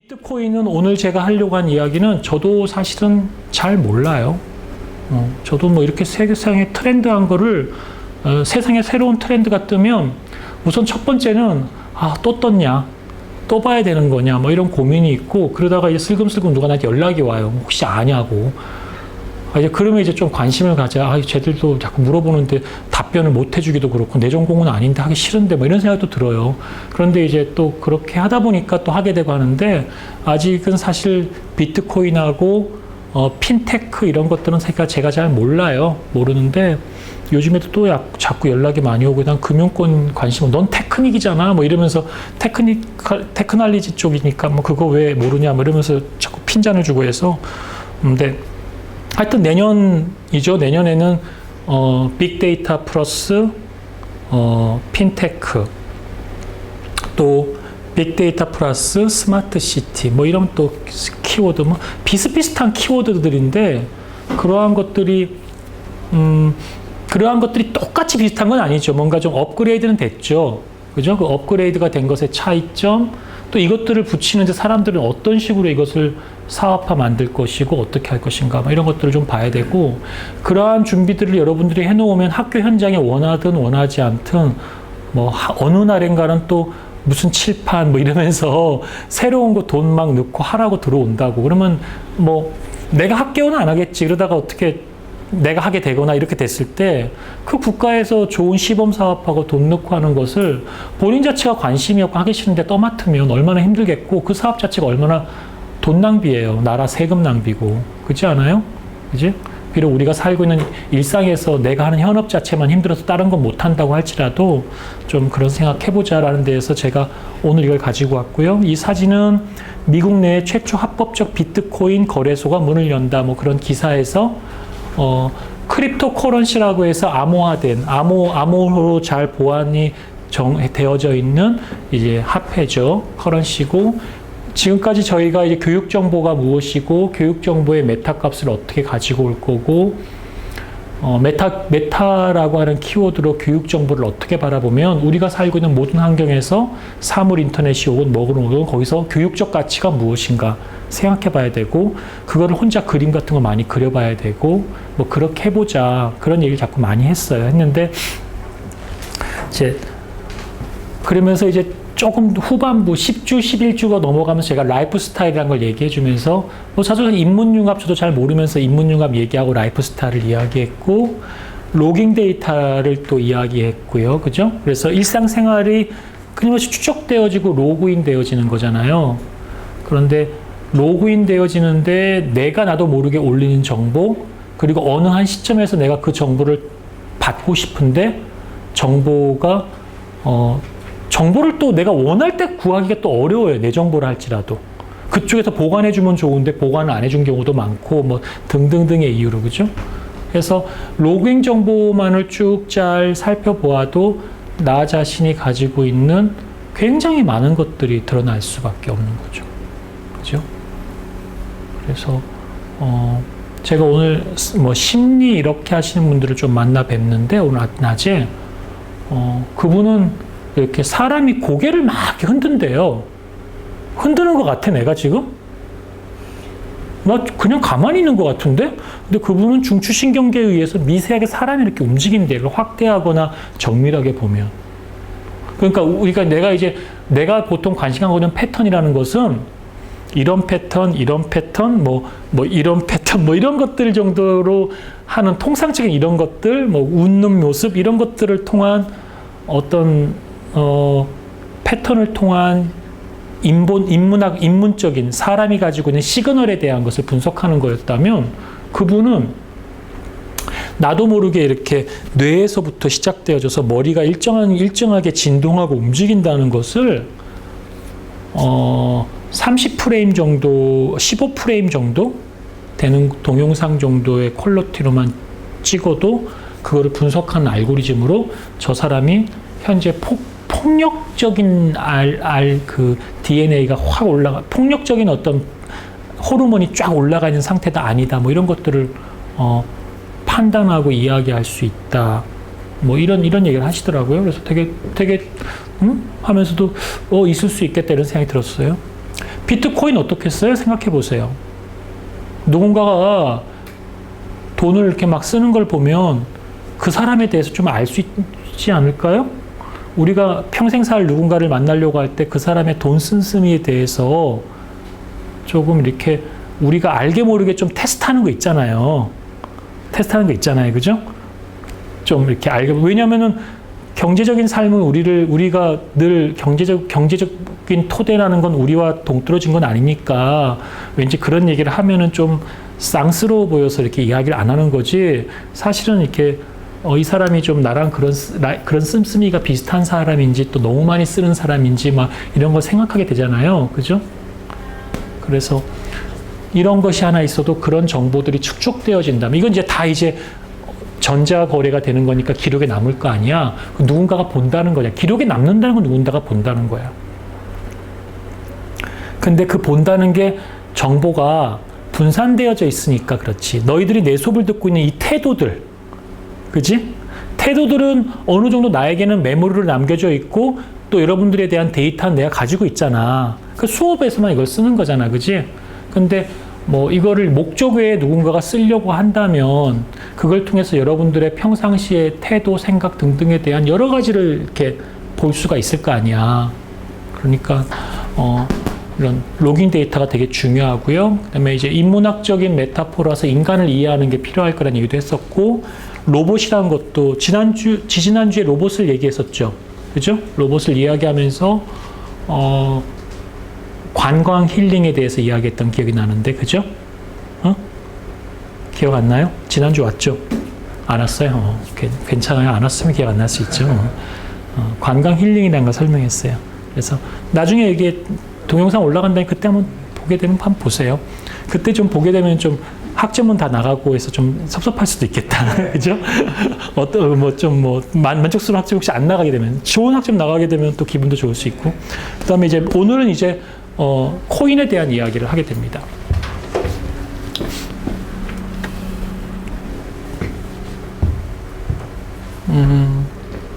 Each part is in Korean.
비트코인은 오늘 제가 하려고 한 이야기는 저도 사실은 잘 몰라요. 저도 뭐 이렇게 세상에 트렌드한 거를 세상에 새로운 트렌드가 뜨면 우선 첫 번째는 또 떴냐, 또 봐야 되는 거냐 뭐 이런 고민이 있고, 그러다가 이제 슬금슬금 누가 나한테 연락이 와요. 혹시 아냐고. 이제 그러면 이제 좀 관심을 가져. 쟤들도 자꾸 물어보는데 답변을 못 해주기도 그렇고, 내 전공은 아닌데 하기 싫은데 뭐 이런 생각도 들어요. 그런데 이제 또 그렇게 하다 보니까 또 하게 되고 하는데, 아직은 사실 비트코인하고 핀테크 이런 것들은 제가 잘 몰라요. 모르는데 요즘에도 또 자꾸 연락이 많이 오고, 난 금융권 관심은 넌 테크닉이잖아 뭐 이러면서, 테크놀리지 쪽이니까 뭐 그거 왜 모르냐 뭐 이러면서 자꾸 핀잔을 주고 해서. 근데 하여튼 내년이죠. 내년에는 빅데이터 플러스 핀테크, 또 빅데이터 플러스 스마트 시티 뭐 이런 또 키워드, 뭐 비슷비슷한 키워드들인데, 그러한 것들이 똑같이 비슷한 건 아니죠. 뭔가 좀 업그레이드는 됐죠. 그죠? 그 업그레이드가 된 것의 차이점, 또 이것들을 붙이는데 사람들은 어떤 식으로 이것을 사업화 만들 것이고 어떻게 할 것인가 이런 것들을 좀 봐야 되고, 그러한 준비들을 여러분들이 해놓으면 학교 현장에 원하든 원하지 않든 뭐 어느 날인가는 또 무슨 칠판 뭐 이러면서 새로운 거 돈 막 넣고 하라고 들어온다고. 그러면 뭐 내가 학교는 안 하겠지. 그러다가 어떻게 내가 하게 되거나 이렇게 됐을 때 그 국가에서 좋은 시범 사업하고 돈 넣고 하는 것을 본인 자체가 관심이 없고 하기 싫은데 떠맡으면 얼마나 힘들겠고, 그 사업 자체가 얼마나 돈 낭비예요. 나라 세금 낭비고. 그렇지 않아요? 그지? 비록 우리가 살고 있는 일상에서 내가 하는 현업 자체만 힘들어서 다른 건 못한다고 할지라도 좀 그런 생각해보자라는 데에서 제가 오늘 이걸 가지고 왔고요. 이 사진은 미국 내 최초 합법적 비트코인 거래소가 문을 연다 뭐 그런 기사에서 크립토 커런시라고 해서 암호화된, 암호로 잘 보안이 되어져 있는 이제 화폐죠. 커런시고, 지금까지 저희가 이제 교육 정보가 무엇이고, 교육 정보의 메타 값을 어떻게 가지고 올 거고, 메타라고 하는 키워드로 교육 정보를 어떻게 바라보면 우리가 살고 있는 모든 환경에서 사물 인터넷이 오건 뭐건 거기서 교육적 가치가 무엇인가 생각해 봐야 되고, 그거를 혼자 그림 같은 거 많이 그려봐야 되고, 뭐 그렇게 해보자 그런 얘기를 자꾸 많이 했는데 이제 그러면서 이제 조금 후반부 10주, 11주가 넘어가면서 제가 라이프 스타일이라는 걸 얘기해 주면서, 뭐 사실 인문융합 저도 잘 모르면서 인문융합 얘기하고 라이프 스타일을 이야기했고, 로깅 데이터를 또 이야기했고요. 그죠? 그래서 일상생활이 끊임없이 추적되어지고 로그인 되어지는 거잖아요. 그런데 로그인 되어지는데 내가 나도 모르게 올리는 정보, 그리고 어느 한 시점에서 내가 그 정보를 받고 싶은데 정보를 또 내가 원할 때 구하기가 또 어려워요. 내 정보를 할지라도. 그쪽에서 보관해주면 좋은데 보관을 안 해준 경우도 많고, 뭐 등등등의 이유로, 그죠? 그래서 로그인 정보만을 쭉 잘 살펴보아도 나 자신이 가지고 있는 굉장히 많은 것들이 드러날 수밖에 없는 거죠. 그죠? 그래서, 제가 오늘 뭐 심리 이렇게 하시는 분들을 좀 만나 뵙는데, 오늘 낮에, 그분은 이렇게 사람이 고개를 막 이렇게 흔든대요. 흔드는 것 같아, 내가 지금? 나 그냥 가만히 있는 것 같은데? 근데 그분은 중추신경계에 의해서 미세하게 사람이 이렇게 움직인대요. 확대하거나 정밀하게 보면. 그러니까 내가 보통 관심하고 있는 패턴이라는 것은 이런 패턴, 이런 패턴, 뭐 이런 패턴, 뭐 이런 것들 정도로 하는 통상적인 이런 것들, 뭐 웃는 모습, 이런 것들을 통한 어떤, 패턴을 통한 인문적인 사람이 가지고 있는 시그널에 대한 것을 분석하는 거였다면, 그분은 나도 모르게 이렇게 뇌에서부터 시작되어져서 머리가 일정하게 진동하고 움직인다는 것을, 30프레임 정도, 15프레임 정도 되는 동영상 정도의 퀄리티로만 찍어도 그거를 분석하는 알고리즘으로 저 사람이 현재 폭력적인 그 DNA가 확 폭력적인 어떤 호르몬이 쫙 올라가 있는 상태다 아니다 뭐 이런 것들을 판단하고 이야기할 수 있다. 뭐 이런 얘기를 하시더라고요. 그래서 되게 하면서도 있을 수 있겠다 이런 생각이 들었어요. 비트코인 어떻겠어요? 생각해 보세요. 누군가가 돈을 이렇게 막 쓰는 걸 보면 그 사람에 대해서 좀 알 수 있지 않을까요? 우리가 평생 살 누군가를 만나려고 할 때 그 사람의 돈 씀씀이에 대해서 조금 이렇게 우리가 알게 모르게 좀 테스트하는 거 있잖아요. 테스트하는 거 있잖아요. 그죠? 좀 이렇게 알게, 왜냐면은 경제적인 삶은 우리가 늘 경제적인 토대라는 건 우리와 동떨어진 건 아니니까 왠지 그런 얘기를 하면은 좀 쌍스러워 보여서 이렇게 이야기를 안 하는 거지, 사실은 이렇게 이 사람이 좀 나랑 그런 씀씀이가 비슷한 사람인지 또 너무 많이 쓰는 사람인지 막 이런 걸 생각하게 되잖아요. 그죠? 그래서 이런 것이 하나 있어도 그런 정보들이 축적되어진다면 이건 이제 다 이제 전자거래가 되는 거니까 기록에 남을 거 아니야. 누군가가 본다는 거냐. 기록에 남는다는 건 누군가가 본다는 거야. 근데 그 본다는 게 정보가 분산되어져 있으니까 그렇지. 너희들이 내 수업을 듣고 있는 이 태도들, 그지? 태도들은 어느 정도 나에게는 메모리로 남겨져 있고 또 여러분들에 대한 데이터는 내가 가지고 있잖아. 그 수업에서만 이걸 쓰는 거잖아. 그지? 근데 뭐 이거를 목적 외에 누군가가 쓰려고 한다면 그걸 통해서 여러분들의 평상시의 태도, 생각 등등에 대한 여러 가지를 이렇게 볼 수가 있을 거 아니야. 그러니까 이런 로깅 데이터가 되게 중요하고요. 그다음에 이제 인문학적인 메타포라서 인간을 이해하는 게 필요할 거라는 얘기도 했었고, 로봇이라는 것도 지지난주에 로봇을 얘기했었죠. 그죠? 로봇을 이야기하면서 관광 힐링에 대해서 이야기했던 기억이 나는데, 그죠? 기억 안 나요? 지난주 왔죠? 안 왔어요? 괜찮아요. 안 왔으면 기억 안 날 수 있죠. 관광 힐링이라는 걸 설명했어요. 그래서 나중에 이게 동영상 올라간다니 그때 한번 보게 되면 한번 보세요. 그때 좀 보게 되면 좀 학점은 다 나가고 해서 좀 섭섭할 수도 있겠다. 그죠? 만족스러운 학점 혹시 안 나가게 되면, 좋은 학점 나가게 되면 또 기분도 좋을 수 있고. 그 다음에 이제 오늘은 이제 코인에 대한 이야기를 하게 됩니다.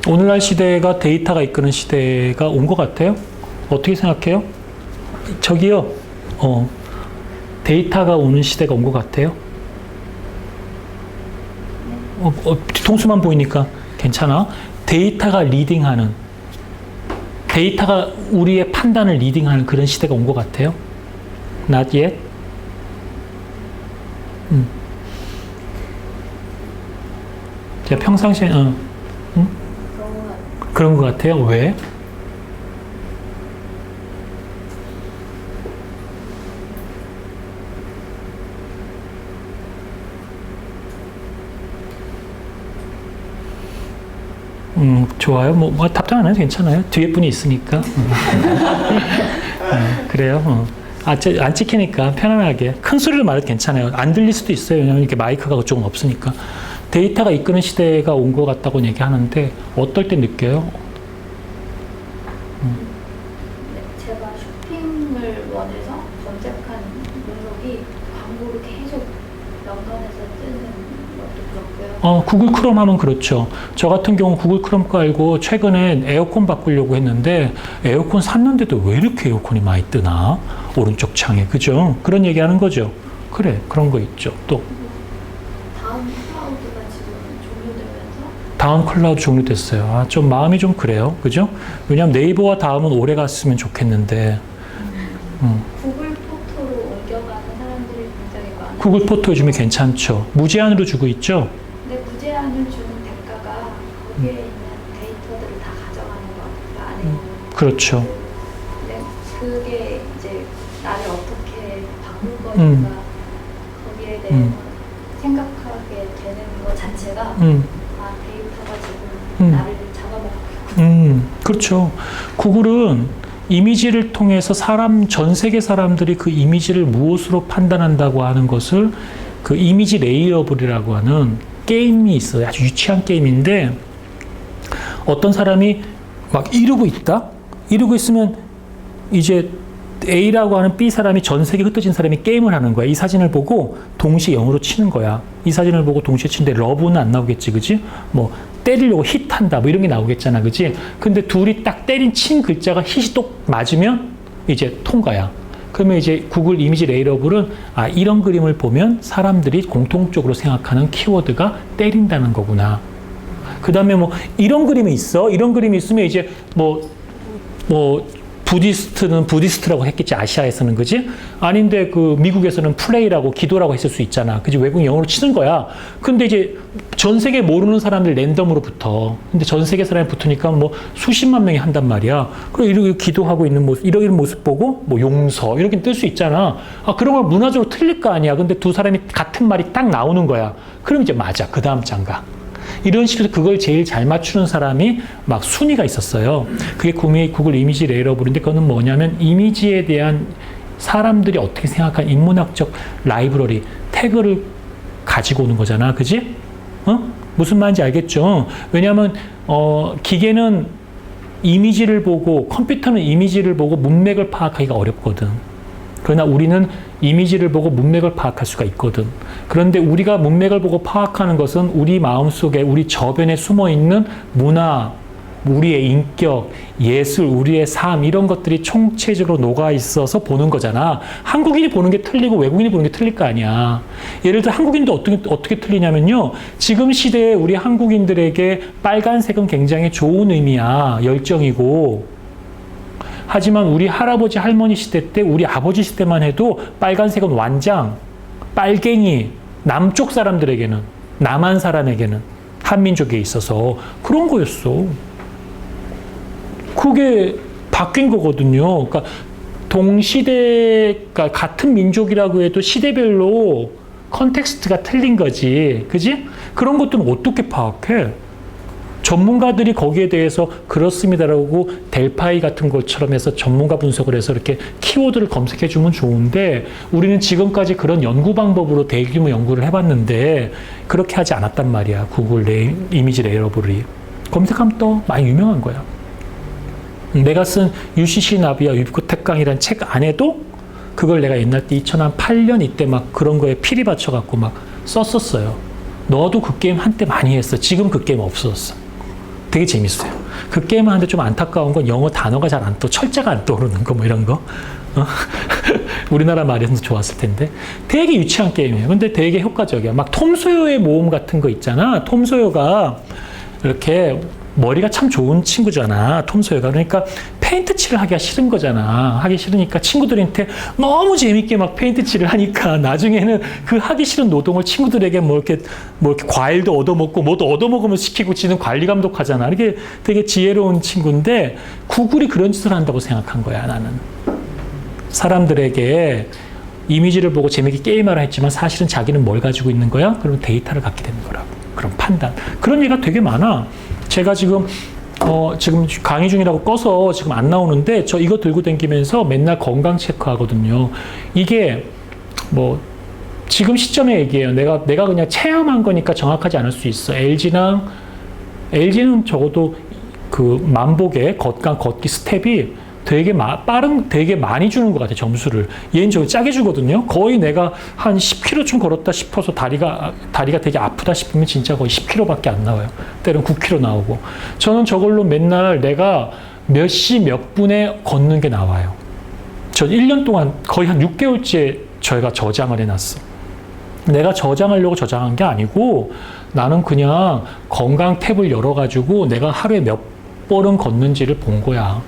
오늘날 시대가 데이터가 이끄는 시대가 온 것 같아요? 어떻게 생각해요? 저기요, 데이터가 오는 시대가 온 것 같아요? 뒤통수만 보이니까 괜찮아? 데이터가 리딩하는, 데이터가 우리의 판단을 리딩하는 그런 시대가 온 것 같아요? Not yet? 제가 평상시에, 그런 것 같아요? 왜? 좋아요. 뭐 답장 안 해도 괜찮아요. 뒤에 분이 있으니까. 그래요. 안 찍히니까 편안하게. 큰 소리로 말해도 괜찮아요. 안 들릴 수도 있어요. 왜냐면 이렇게 마이크가 조금 없으니까. 데이터가 이끄는 시대가 온 것 같다고 얘기하는데, 어떨 때 느껴요? 제가 쇼핑을 원해서 검색한 목록이 광고를 계속 연관해서 뜨는 것도 그렇고요. 구글 크롬 하면 그렇죠. 저 같은 경우 구글 크롬 깔고 최근에 에어컨 바꾸려고 했는데 에어컨 샀는데도 왜 이렇게 에어컨이 많이 뜨나? 오른쪽 창에. 그죠? 그런 얘기 하는 거죠. 그래, 그런 거 있죠. 또 다음 클라우드 종료됐어요. 좀 마음이 좀 그래요. 그죠? 왜냐면 네이버와 다음은 오래 갔으면 좋겠는데. 구글 포토로 옮겨가는 사람들이 굉장히 많아요. 구글 포토 요즘에 괜찮죠. 무제한으로 주고 있죠. 근데 무제한을 주는 대가가 거기에 있는 데이터들을 다 가져가는 것 안에. 그렇죠. 근데 그게 이제 나를 어떻게 바꿀 거니까 거기에 대해서 생각하게 되는 것 자체가 데이터가 지금 나를 잡아먹고. 그렇죠. 구글은 이미지를 통해서 전 세계 사람들이 그 이미지를 무엇으로 판단한다고 하는 것을 그 이미지 레이어블이라고 하는 게임이 있어요. 아주 유치한 게임인데, 어떤 사람이 막 이러고 있다? 이러고 있으면 이제 A라고 하는 B 사람이 전 세계 흩어진 사람이 게임을 하는 거야. 이 사진을 보고 동시에 0으로 치는 거야. 이 사진을 보고 동시에 치는데 러브는 안 나오겠지, 그지? 뭐 때리려고 힛한다, 뭐 이런 게 나오겠잖아, 그지? 근데 둘이 딱 친 글자가 힛이 똑 맞으면 이제 통과야. 그러면 이제 구글 이미지 레이어블은 이런 그림을 보면 사람들이 공통적으로 생각하는 키워드가 때린다는 거구나. 그 다음에 뭐 이런 그림이 있어. 이런 그림이 있으면 이제 뭐 부디스트는 부디스트라고 했겠지, 아시아에서는. 그지? 아닌데 그 미국에서는 프레이라고, 기도라고 했을 수 있잖아. 그지? 외국 영어로 치는 거야. 근데 이제 전 세계 모르는 사람들 랜덤으로 붙어. 근데 전 세계 사람이 붙으니까 뭐 수십만 명이 한단 말이야. 그리고 이렇게 기도하고 있는 모습, 이런 모습 보고 뭐 용서 이렇게 뜰 수 있잖아. 그런 걸 문화적으로 틀릴 거 아니야. 근데 두 사람이 같은 말이 딱 나오는 거야. 그럼 이제 맞아. 그 다음 장가. 이런 식으로 그걸 제일 잘 맞추는 사람이 막 순위가 있었어요. 그게 구글 이미지 레이어블인데, 그거는 뭐냐면 이미지에 대한 사람들이 어떻게 생각하는 인문학적 라이브러리, 태그를 가지고 오는 거잖아. 그지? 무슨 말인지 알겠죠? 왜냐하면 기계는 이미지를 보고, 컴퓨터는 이미지를 보고 문맥을 파악하기가 어렵거든. 그러나 우리는 이미지를 보고 문맥을 파악할 수가 있거든. 그런데 우리가 문맥을 보고 파악하는 것은 우리 마음속에, 우리 저변에 숨어있는 문화, 우리의 인격, 예술, 우리의 삶, 이런 것들이 총체적으로 녹아있어서 보는 거잖아. 한국인이 보는 게 틀리고 외국인이 보는 게 틀릴 거 아니야. 예를 들어 한국인도 어떻게 틀리냐면요. 지금 시대에 우리 한국인들에게 빨간색은 굉장히 좋은 의미야. 열정이고. 하지만 우리 할아버지 할머니 시대 때, 우리 아버지 시대만 해도 빨간색은 완장, 빨갱이, 남쪽 사람들에게는, 남한 사람에게는, 한민족에 있어서 그런 거였어. 그게 바뀐 거거든요. 그러니까 동시대, 같은 민족이라고 해도 시대별로 컨텍스트가 틀린 거지. 그지? 그런 것들은 어떻게 파악해? 전문가들이 거기에 대해서 그렇습니다라고 델파이 같은 것처럼 해서 전문가 분석을 해서 이렇게 키워드를 검색해 주면 좋은데, 우리는 지금까지 그런 연구 방법으로 대규모 연구를 해봤는데 그렇게 하지 않았단 말이야. 구글 이미지 레이어블이. 검색하면 또 많이 유명한 거야. 내가 쓴 UCC 나비와 유비코텍강이라는 책 안에도 그걸 내가 옛날 때 2008년 이때 막 그런 거에 피리 받쳐갖고 막 썼었어요. 너도 그 게임 한때 많이 했어. 지금 그 게임 없어졌어. 되게 재밌어요. 그 게임 하는데 좀 안타까운 건 영어 단어가 잘 안 철자가 안 떠오르는 거, 뭐 이런 거. 우리나라 말이어서 좋았을 텐데. 되게 유치한 게임이에요. 근데 되게 효과적이야. 막 톰 소요의 모험 같은 거 있잖아. 톰 소요가 이렇게 머리가 참 좋은 친구잖아. 톰 소요가. 그러니까 페인트 칠을 하기가 싫은 거잖아. 하기 싫으니까 친구들한테 너무 재밌게 막 페인트 칠을 하니까 나중에는 그 하기 싫은 노동을 친구들에게 뭐 이렇게 과일도 얻어먹고 뭐도 얻어먹으면 시키고 지는 관리 감독하잖아. 이게 되게 지혜로운 친구인데 구글이 그런 짓을 한다고 생각한 거야, 나는. 사람들에게 이미지를 보고 재밌게 게임하라 했지만 사실은 자기는 뭘 가지고 있는 거야? 그러면 데이터를 갖게 되는 거라고. 그런 판단. 그런 얘기가 되게 많아. 제가 지금 강의 중이라고 꺼서 지금 안 나오는데, 저 이거 들고 다니면서 맨날 건강 체크하거든요. 이게 뭐 지금 시점의 얘기예요. 내가 그냥 체험한 거니까 정확하지 않을 수 있어. LG는 적어도 그 만복의 걷기 스텝이 되게 되게 많이 주는 것 같아, 점수를. 얘는 좀 짜게 주거든요. 거의 내가 한 10km 걸었다 싶어서 다리가 되게 아프다 싶으면 진짜 거의 10km밖에 안 나와요. 때로는 9km 나오고. 저는 저걸로 맨날 내가 몇 시 몇 분에 걷는 게 나와요. 전 1년 동안 거의 한 6개월째 저희가 저장을 해놨어. 내가 저장하려고 저장한 게 아니고, 나는 그냥 건강 탭을 열어가지고 내가 하루에 몇 번은 걷는지를 본 거야.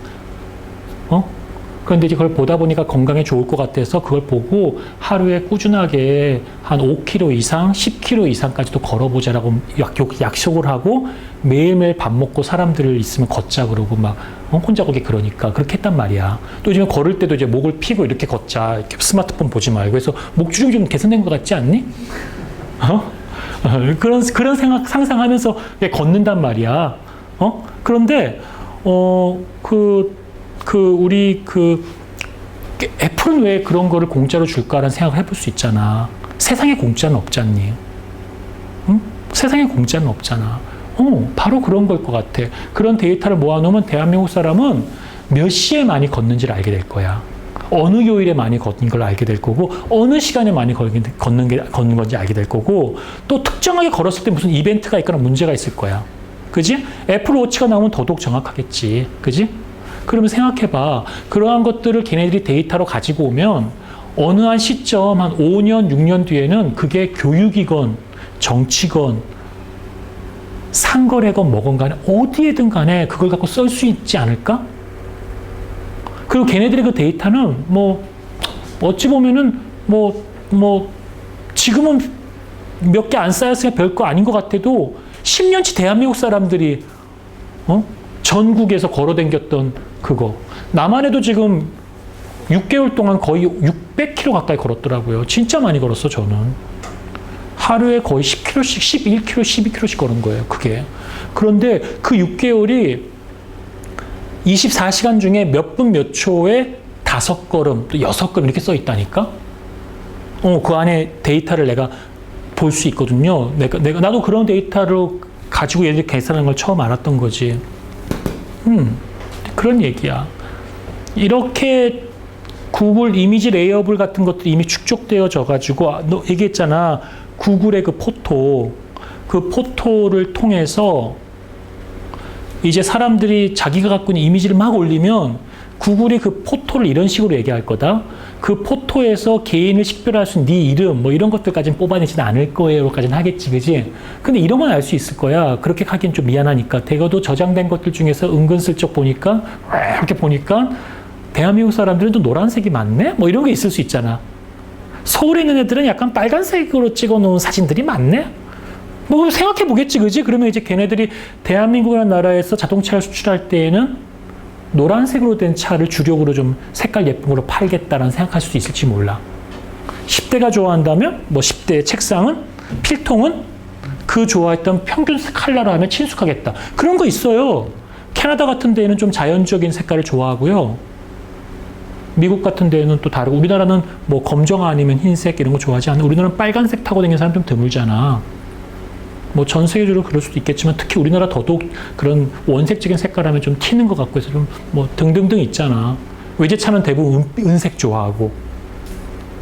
그런데 이제 그걸 보다 보니까 건강에 좋을 것 같아서 그걸 보고 하루에 꾸준하게 한 5km 이상, 10km 이상까지도 걸어보자라고 약속을 하고 매일매일 밥 먹고 사람들 있으면 걷자 그러고 막 혼자 거기 그러니까 그렇게 했단 말이야. 또 요즘에 걸을 때도 이제 목을 피고 이렇게 걷자. 이렇게 스마트폰 보지 말고. 그래서 목 주름이 좀 개선된 것 같지 않니? 그런 생각 상상하면서 걷는단 말이야. 그런데 우리 애플은 왜 그런 거를 공짜로 줄까라는 생각을 해볼 수 있잖아. 세상에 공짜는 없잖니. 응? 세상에 공짜는 없잖아. 바로 그런 걸 것 같아. 그런 데이터를 모아놓으면 대한민국 사람은 몇 시에 많이 걷는지를 알게 될 거야. 어느 요일에 많이 걷는 걸 알게 될 거고, 어느 시간에 많이 걷는 건지 알게 될 거고, 또 특정하게 걸었을 때 무슨 이벤트가 있거나 문제가 있을 거야. 그지? 애플워치가 나오면 더더욱 정확하겠지. 그지? 그러면 생각해봐. 그러한 것들을 걔네들이 데이터로 가지고 오면 어느 한 시점, 한 5년, 6년 뒤에는 그게 교육이건 정치건 상거래건 뭐건 간에 어디에든 간에 그걸 갖고 쓸 수 있지 않을까? 그리고 걔네들의 그 데이터는 어찌 보면은 지금은 몇 개 안 쌓였으니까 별거 아닌 것 같아도 10년치 대한민국 사람들이 전국에서 걸어댕겼던 그거. 나만 해도 지금 6개월 동안 거의 600km 가까이 걸었더라고요. 진짜 많이 걸었어, 저는. 하루에 거의 10km씩, 11km, 12km씩 걸은 거예요, 그게. 그런데 그 6개월이 24시간 중에 몇 분 몇 초에 5걸음, 또 6걸음 이렇게 써 있다니까? 그 안에 데이터를 내가 볼 수 있거든요. 나도 그런 데이터로 가지고 얘들이 계산하는 걸 처음 알았던 거지. 그런 얘기야. 이렇게 구글 이미지 레이어블 같은 것들이 이미 축적되어져 가지고, 너 얘기했잖아. 구글의 그 포토를 통해서 이제 사람들이 자기가 갖고 있는 이미지를 막 올리면 구글이 그 포토를 이런 식으로 얘기할 거다. 그 포토에서 개인을 식별할 수 있는 네 이름 이런 것들까지는 뽑아내지는 않을 거예요까지는 하겠지, 그지? 근데 이런 건 알 수 있을 거야. 그렇게 하긴 좀 미안하니까. 대거도 저장된 것들 중에서 은근슬쩍 보니까 이렇게 보니까 대한민국 사람들은 또 노란색이 많네? 이런 게 있을 수 있잖아. 서울에 있는 애들은 약간 빨간색으로 찍어놓은 사진들이 많네? 생각해 보겠지, 그지? 그러면 이제 걔네들이 대한민국이라는 나라에서 자동차를 수출할 때에는 노란색으로 된 차를 주력으로 좀 색깔 예쁜 걸로 팔겠다라는 생각할 수도 있을지 몰라. 10대가 좋아한다면 10대의 책상은, 필통은 그 좋아했던 평균 컬러로 하면 친숙하겠다. 그런 거 있어요. 캐나다 같은 데는 좀 자연적인 색깔을 좋아하고요. 미국 같은 데는 또 다르고, 우리나라는 검정 아니면 흰색 이런 거 좋아하지 않아. 우리나라는 빨간색 타고 다니는 사람 좀 드물잖아. 전 세계적으로 그럴 수도 있겠지만 특히 우리나라 더더욱 그런 원색적인 색깔 하면 좀 튀는 것 같고 해서 좀 등등등 있잖아. 외제차는 대부분 은색 좋아하고.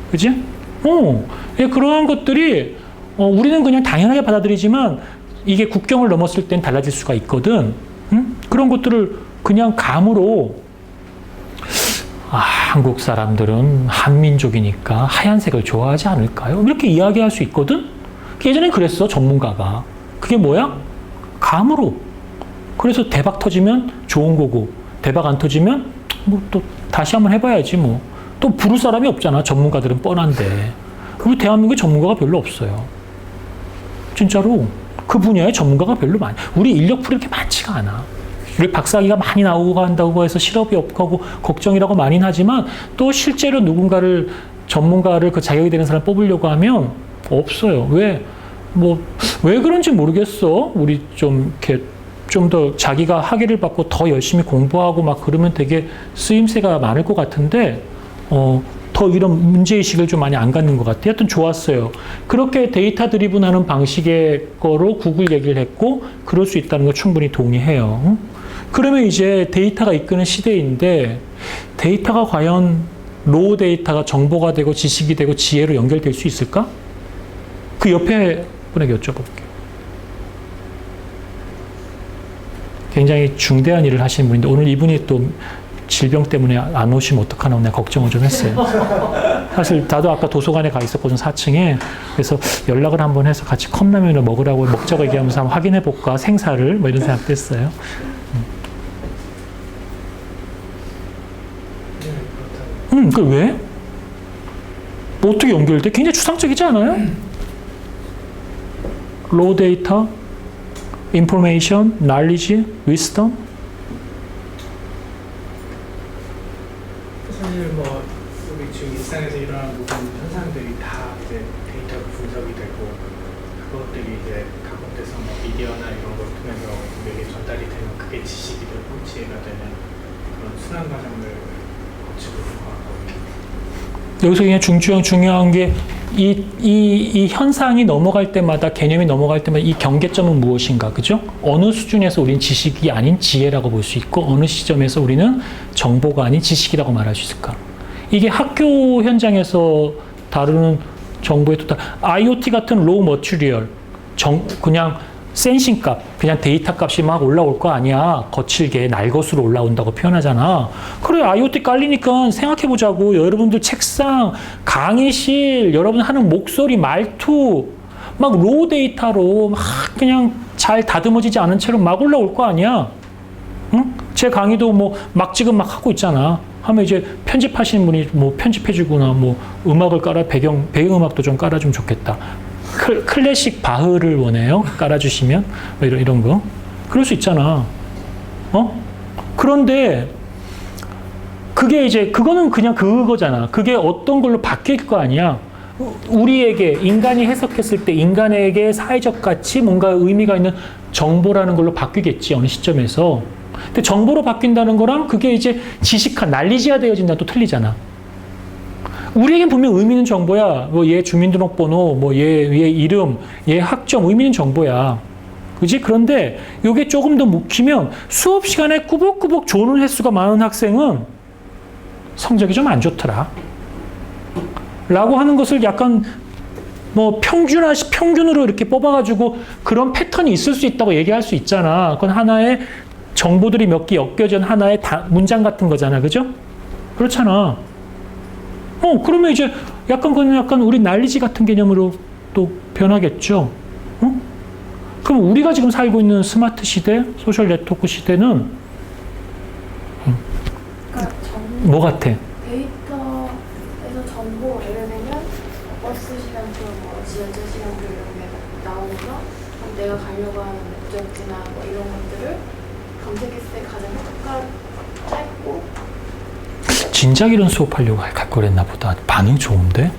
그지? 그러한 것들이 우리는 그냥 당연하게 받아들이지만 이게 국경을 넘었을 땐 달라질 수가 있거든. 그런 것들을 그냥 감으로 한국 사람들은 한민족이니까 하얀색을 좋아하지 않을까요? 이렇게 이야기할 수 있거든. 예전엔 그랬어, 전문가가. 그게 뭐야? 감으로. 그래서 대박 터지면 좋은 거고, 대박 안 터지면 또 다시 한번 해봐야지 뭐. 또 부를 사람이 없잖아, 전문가들은 뻔한데. 그리고 대한민국에 전문가가 별로 없어요. 진짜로. 그 분야에 전문가가 별로 우리 인력풀이 이렇게 많지가 않아. 우리 박사학위가 많이 나오고 한다고 해서 실업이 없고 하고 걱정이라고 많이 하지만 또 실제로 누군가를, 전문가를 그 자격이 되는 사람 뽑으려고 하면 없어요. 왜 그런지 모르겠어. 우리 좀 더 자기가 학위를 받고 더 열심히 공부하고 막 그러면 되게 쓰임새가 많을 것 같은데, 더 이런 문제의식을 좀 많이 안 갖는 것 같아요. 하여튼 좋았어요. 그렇게 데이터 드리븐하는 방식의 거로 구글 얘기를 했고, 그럴 수 있다는 거 충분히 동의해요. 그러면 이제 데이터가 이끄는 시대인데, 데이터가 과연 로우 데이터가 정보가 되고 지식이 되고 지혜로 연결될 수 있을까? 그 옆에 분에게 여쭤볼게요. 굉장히 중대한 일을 하시는 분인데 오늘 이분이 또 질병 때문에 안 오시면 어떡하나 내가 걱정을 좀 했어요. 사실 나도 아까 도서관에 가 있었거든, 4층에. 그래서 연락을 한번 해서 같이 컵라면을 먹자고 얘기하면서 한번 확인해볼까, 생사를 이런 생각도 했어요. 그 왜? 어떻게 연결돼? 굉장히 추상적이지 않아요? 로우 데이터, 인포메이션, knowledge, wisdom. 사실 우리 지금 일상에서 일어나는 모든 현상들이 다 이제 데이터로 분석이 되고 그것들이 이제 각국에서 미디어나 이런 걸 통해서 우리에게 전달이 되면 그게 지식이 되고 지혜가 되는 그런 순환 과정을 거치고 있는 것 같거든요. 여기서 그냥 중요한 게 이 현상이 넘어갈 때마다, 개념이 넘어갈 때마다 이 경계점은 무엇인가, 그죠? 어느 수준에서 우리는 지식이 아닌 지혜라고 볼 수 있고, 어느 시점에서 우리는 정보가 아닌 지식이라고 말할 수 있을까? 이게 학교 현장에서 다루는 정보의 IoT 같은 로우 머티리얼, 그냥 센싱값, 그냥 데이터 값이 막 올라올 거 아니야. 거칠게 날것으로 올라온다고 표현하잖아. 그래, IoT 깔리니까 생각해보자고. 여러분들 책상, 강의실, 여러분 하는 목소리, 말투, 막 로우 데이터로 막 그냥 잘 다듬어지지 않은 채로 막 올라올 거 아니야. 응? 제 강의도 뭐 막 지금 막 하고 있잖아. 하면 이제 편집하시는 분이 뭐 편집해주거나 뭐 음악을 배경음악도 좀 깔아주면 좋겠다. 클래식 바흐를 원해요? 깔아주시면? 뭐 이런 거. 그럴 수 있잖아. 그런데 그게 이제 그거는 그냥 그거잖아. 그게 어떤 걸로 바뀔 거 아니야. 우리에게 인간이 해석했을 때 인간에게 사회적 가치 뭔가 의미가 있는 정보라는 걸로 바뀌겠지 어느 시점에서. 근데 정보로 바뀐다는 거랑 그게 이제 지식화, 난리지화 되어진다 또 틀리잖아. 우리에겐 분명 의미 있는 정보야. 뭐 얘 주민등록번호, 뭐 얘 이름, 얘 학점 의미 있는 정보야. 그지? 그런데 이게 조금 더 묵히면 수업 시간에 꾸벅꾸벅 조는 횟수가 많은 학생은 성적이 좀 안 좋더라. 라고 하는 것을 약간 뭐 평균으로 이렇게 뽑아가지고 그런 패턴이 있을 수 있다고 얘기할 수 있잖아. 그건 하나의 정보들이 몇 개 엮여진 하나의 문장 같은 거잖아. 그죠? 그렇잖아. 그러면 이제 약간 우리 난리지 같은 개념으로 또 변하겠죠. 그럼 우리가 지금 살고 있는 스마트 시대, 소셜 네트워크 시대는 그러니까 뭐 같아? 데이터에서 정보 예를 들면 버스 시간표, 뭐 지하철 시간표 이런 게 나오면 그럼 내가 가려고 하는 목적지나 뭐 이런 것들을 검색했을 때 가장 짧고 진작 이런 수업하려고 갈 걸 했나 보다. 반응 좋은데?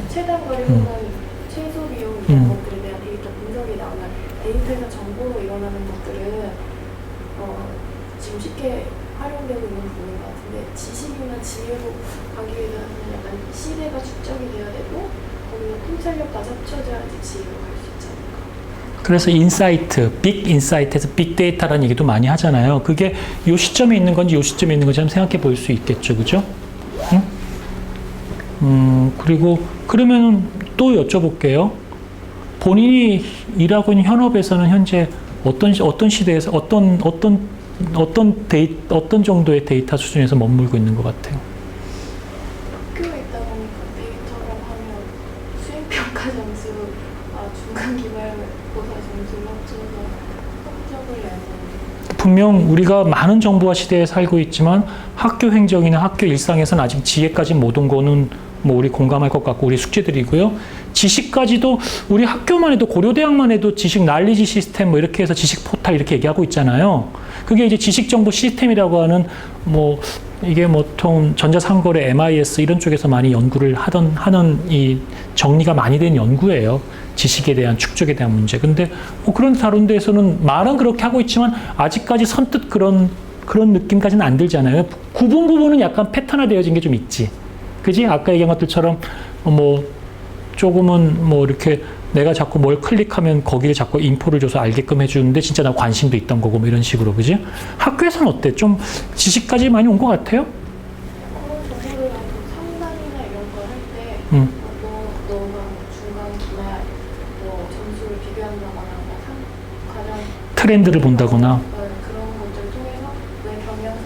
최단 거리보다는 최소 비용 이런 것들에 대한 데이터 분석이 나오면 데이터에서 정보로 일어나는 것들은 지금 쉽게 활용되고 있는 부분인 것 같은데 지식이나 지혜로 가기 위해서는 약간 시대가 축적이 돼야 되고 거기에 통찰력까지 합쳐져야지 지혜로 갈 수 있지 않을까. 그래서 빅 인사이트에서 빅데이터라는 얘기도 많이 하잖아요. 그게 이 시점에 있는 건지 이 시점에 있는 건지 한번 생각해 볼 수 있겠죠. 그죠? 그리고 그러면 또 여쭤볼게요. 본인이 일하고 있는 현업에서는 현재 어떤 시대에서 어떤 정도의 데이터 수준에서 머물고 있는 것 같아요? 학교에 있다 보니까 데이터라고 하면 수행평가 점수, 중간 기말고사 점수를 합쳐서 성적을 내는. 분명 우리가 많은 정보화 시대에 살고 있지만 학교 행정이나 학교 일상에서는 아직 지혜까지 못 온 거는 뭐 우리 공감할 것 같고 우리 숙제들이고요. 지식까지도 우리 학교만 해도 고려대학만 해도 지식 난리지 시스템 뭐 이렇게 해서 지식 포탈 이렇게 얘기하고 있잖아요. 그게 이제 지식정보 시스템이라고 하는 뭐 이게 보통 전자상거래 MIS 이런 쪽에서 많이 연구를 하는 이 정리가 많이 된 연구예요. 지식에 대한 축적에 대한 문제. 근데 뭐 그런 다른 데에서는 말은 그렇게 하고 있지만 아직까지 선뜻 그런 느낌까지는 안 들잖아요. 구분은 약간 패턴화되어진 게 좀 있지. 그지? 아까 얘기한 것들처럼 뭐 조금은 뭐 이렇게 내가 자꾸 뭘 클릭하면 거기를 자꾸 인포를 줘서 알게끔 해주는데 진짜 나 관심도 있던 거고 뭐 이런 식으로. 그지? 학교에서는 어때? 좀 지식까지 많이 온 것 같아요? 그런 정보를 상담이나 이런 걸 할 때 너가 중간 기말 점수를 비교한다거나 가장 트렌드를 본다거나. 그런 것들을 통해서 내 경향성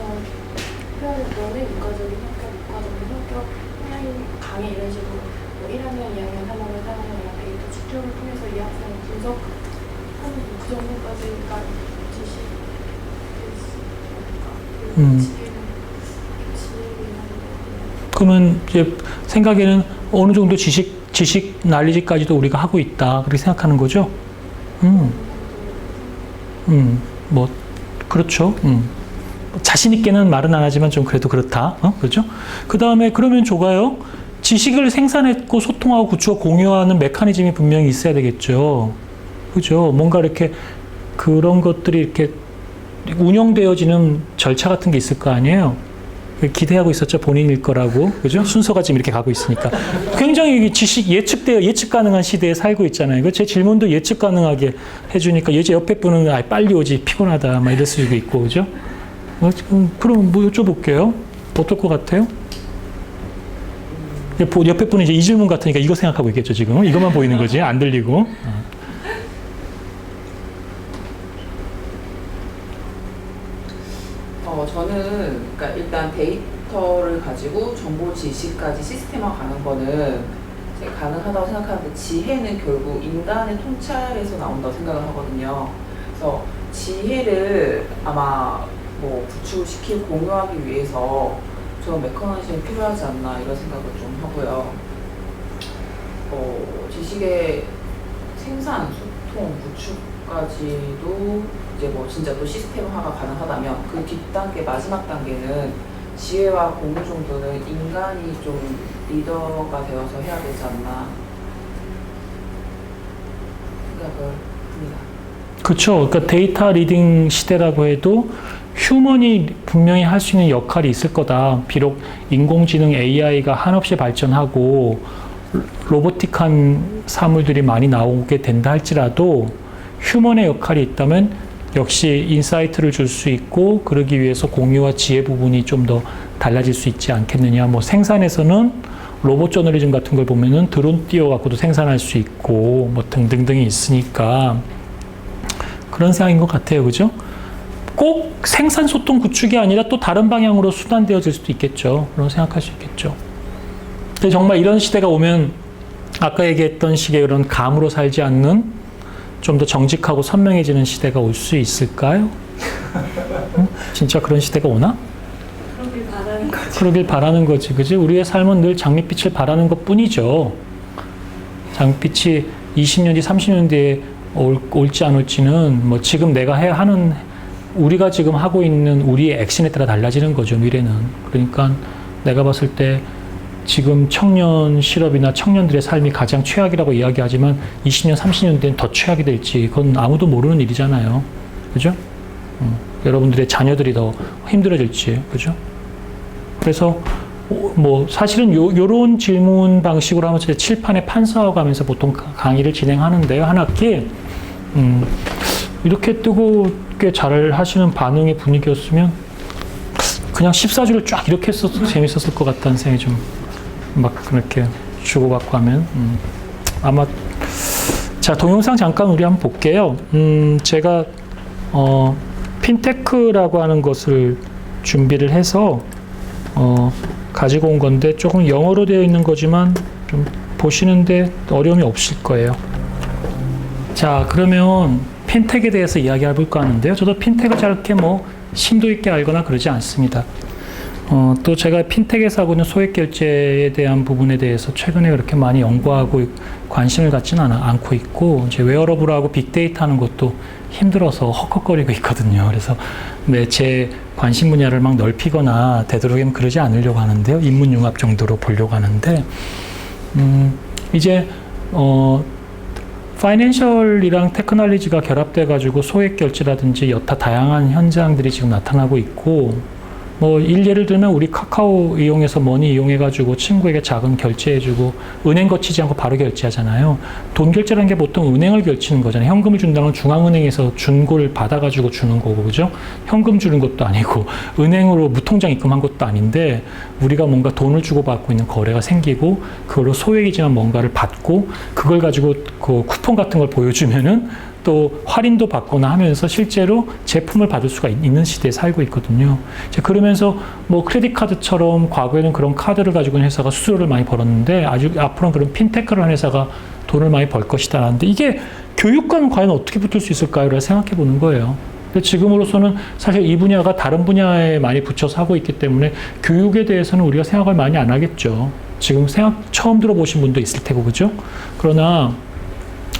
너는 이과적인 성격, 이과적인 성격, 성향이 강해 이런 식으로 뭐 1학년, 2학년, 3학년, 4학년 이런 데이터 축적을 통해서 이 학생을 분석하는 그 정도까지가 지식일 수 있을까? 그러면 이제 생각에는 어느 정도 지식 난리지까지도 우리가 하고 있다. 그렇게 생각하는 거죠? 뭐, 그렇죠. 자신있게는 말은 안 하지만 좀 그래도 그렇다. 그렇죠? 그 다음에 그러면 좋아요. 지식을 생산했고 소통하고 구축하고 공유하는 메커니즘이 분명히 있어야 되겠죠. 그죠? 뭔가 이렇게 그런 것들이 이렇게 운영되어지는 절차 같은 게 있을 거 아니에요? 기대하고 있었죠. 본인일 거라고. 그죠? 순서가 지금 이렇게 가고 있으니까. 굉장히 지식 예측 가능한 시대에 살고 있잖아요. 제 질문도 예측 가능하게 해주니까 예제 옆에 분은 빨리 오지 피곤하다 막 이럴 수도 있고. 그죠? 그럼 뭐 여쭤볼게요. 어떨 것 같아요? 옆에 분은 이제 이 질문 같으니까 이거 생각하고 있겠죠, 지금. 이것만 보이는 거지. 안 들리고. 저는 그러니까 일단 데이터를 가지고 정보 지식까지 시스템화 가는 거는 제가 가능하다고 생각하는데 지혜는 결국 인간의 통찰에서 나온다고 생각을 하거든요. 그래서 지혜를 아마 뭐 구축시키고 공유하기 위해서 저는 메커니즘이 필요하지 않나 이런 생각을 좀 하고요. 지식의 생산, 소통, 구축까지도 이제 뭐 진짜 또 시스템화가 가능하다면 그 뒷단계, 마지막 단계는 지혜와 공유 정도는 인간이 좀 리더가 되어서 해야 되지 않나 생각을 합니다. 그렇죠. 그러니까 데이터 리딩 시대라고 해도 휴먼이 분명히 할 수 있는 역할이 있을 거다. 비록 인공지능 AI가 한없이 발전하고 로보틱한 사물들이 많이 나오게 된다 할지라도 휴먼의 역할이 있다면 역시 인사이트를 줄 수 있고 그러기 위해서 공유와 지혜 부분이 좀 더 달라질 수 있지 않겠느냐. 뭐 생산에서는 로봇 저널리즘 같은 걸 보면은 드론 띄워갖고도 생산할 수 있고 뭐 등등등이 있으니까 그런 생각인 것 같아요. 그죠? 꼭 생산 소통 구축이 아니라 또 다른 방향으로 수단되어질 수도 있겠죠. 그런 생각할 수 있겠죠. 근데 정말 이런 시대가 오면 아까 얘기했던 식의 그런 감으로 살지 않는 좀 더 정직하고 선명해지는 시대가 올 수 있을까요? 응? 진짜 그런 시대가 오나? 그러길 바라는 거죠. 그러길 바라는 거지, 그지? 우리의 삶은 늘 장밋빛을 바라는 것 뿐이죠. 장밋빛이 20년 뒤, 30년 뒤에 올지 안 올지는 뭐 지금 내가 해야 하는, 우리가 지금 하고 있는 우리의 액션에 따라 달라지는 거죠, 미래는. 그러니까 내가 봤을 때 지금 청년 실업이나 청년들의 삶이 가장 최악이라고 이야기하지만 20년, 30년 뒤엔 더 최악이 될지 그건 아무도 모르는 일이잖아요. 그죠? 여러분들의 자녀들이 더 힘들어질지, 그죠? 그래서 뭐 사실은 요런 질문 방식으로 하면서 칠판에 판서하고 가면서 보통 강의를 진행하는데요. 한 학기에 이렇게 뜨겁게 잘 하시는 반응의 분위기였으면 그냥 14주를 쫙 이렇게 했어도 재밌었을 것 같다는 생각이 좀 막 그렇게 주고받고 하면 아마. 자, 동영상 잠깐 우리 한번 볼게요. 제가 핀테크라고 하는 것을 준비를 해서 가지고 온 건데 조금 영어로 되어 있는 거지만 좀 보시는데 어려움이 없을 거예요. 자, 그러면 핀텍에 대해서 이야기해 볼까 하는데요. 저도 핀텍을 저렇게 뭐 심도 있게 알거나 그러지 않습니다. 또 제가 핀텍에서 하고 있는 소액 결제에 대한 부분에 대해서 최근에 그렇게 많이 연구하고 관심을 갖지는 않고 있고, 이제 웨어러블하고 빅데이터 하는 것도 힘들어서 헉헉거리고 있거든요. 그래서 제 관심 분야를 막 넓히거나 되도록이면 그러지 않으려고 하는데요. 인문융합 정도로 보려고 하는데, 이제 파이낸셜이랑 테크놀로지가 결합돼가지고 소액 결제라든지 여타 다양한 현장들이 지금 나타나고 있고, 뭐 예를 들면 우리 카카오 이용해서 머니 이용해가지고 친구에게 작은 결제해주고 은행 거치지 않고 바로 결제하잖아요. 돈 결제라는 게 보통 은행을 결치는 거잖아요. 현금을 준다면 중앙은행에서 준고를 받아가지고 주는 거고, 그죠? 현금 주는 것도 아니고 은행으로 무통장 입금한 것도 아닌데 우리가 뭔가 돈을 주고받고 있는 거래가 생기고 그걸로 소액이지만 뭔가를 받고 그걸 가지고 그 쿠폰 같은 걸 보여주면은 또 할인도 받거나 하면서 실제로 제품을 받을 수가 있는 시대에 살고 있거든요. 그러면서 뭐 크레딧 카드처럼 과거에는 그런 카드를 가지고 있는 회사가 수수료를 많이 벌었는데 아주 앞으로는 그런 핀테크를 하는 회사가 돈을 많이 벌 것이다 하는데 이게 교육과는 과연 어떻게 붙을 수 있을까요? 생각해 보는 거예요. 근데 지금으로서는 사실 이 분야가 다른 분야에 많이 붙여서 하고 있기 때문에 교육에 대해서는 우리가 생각을 많이 안 하겠죠. 지금 처음 들어보신 분도 있을 테고, 그죠? 그러나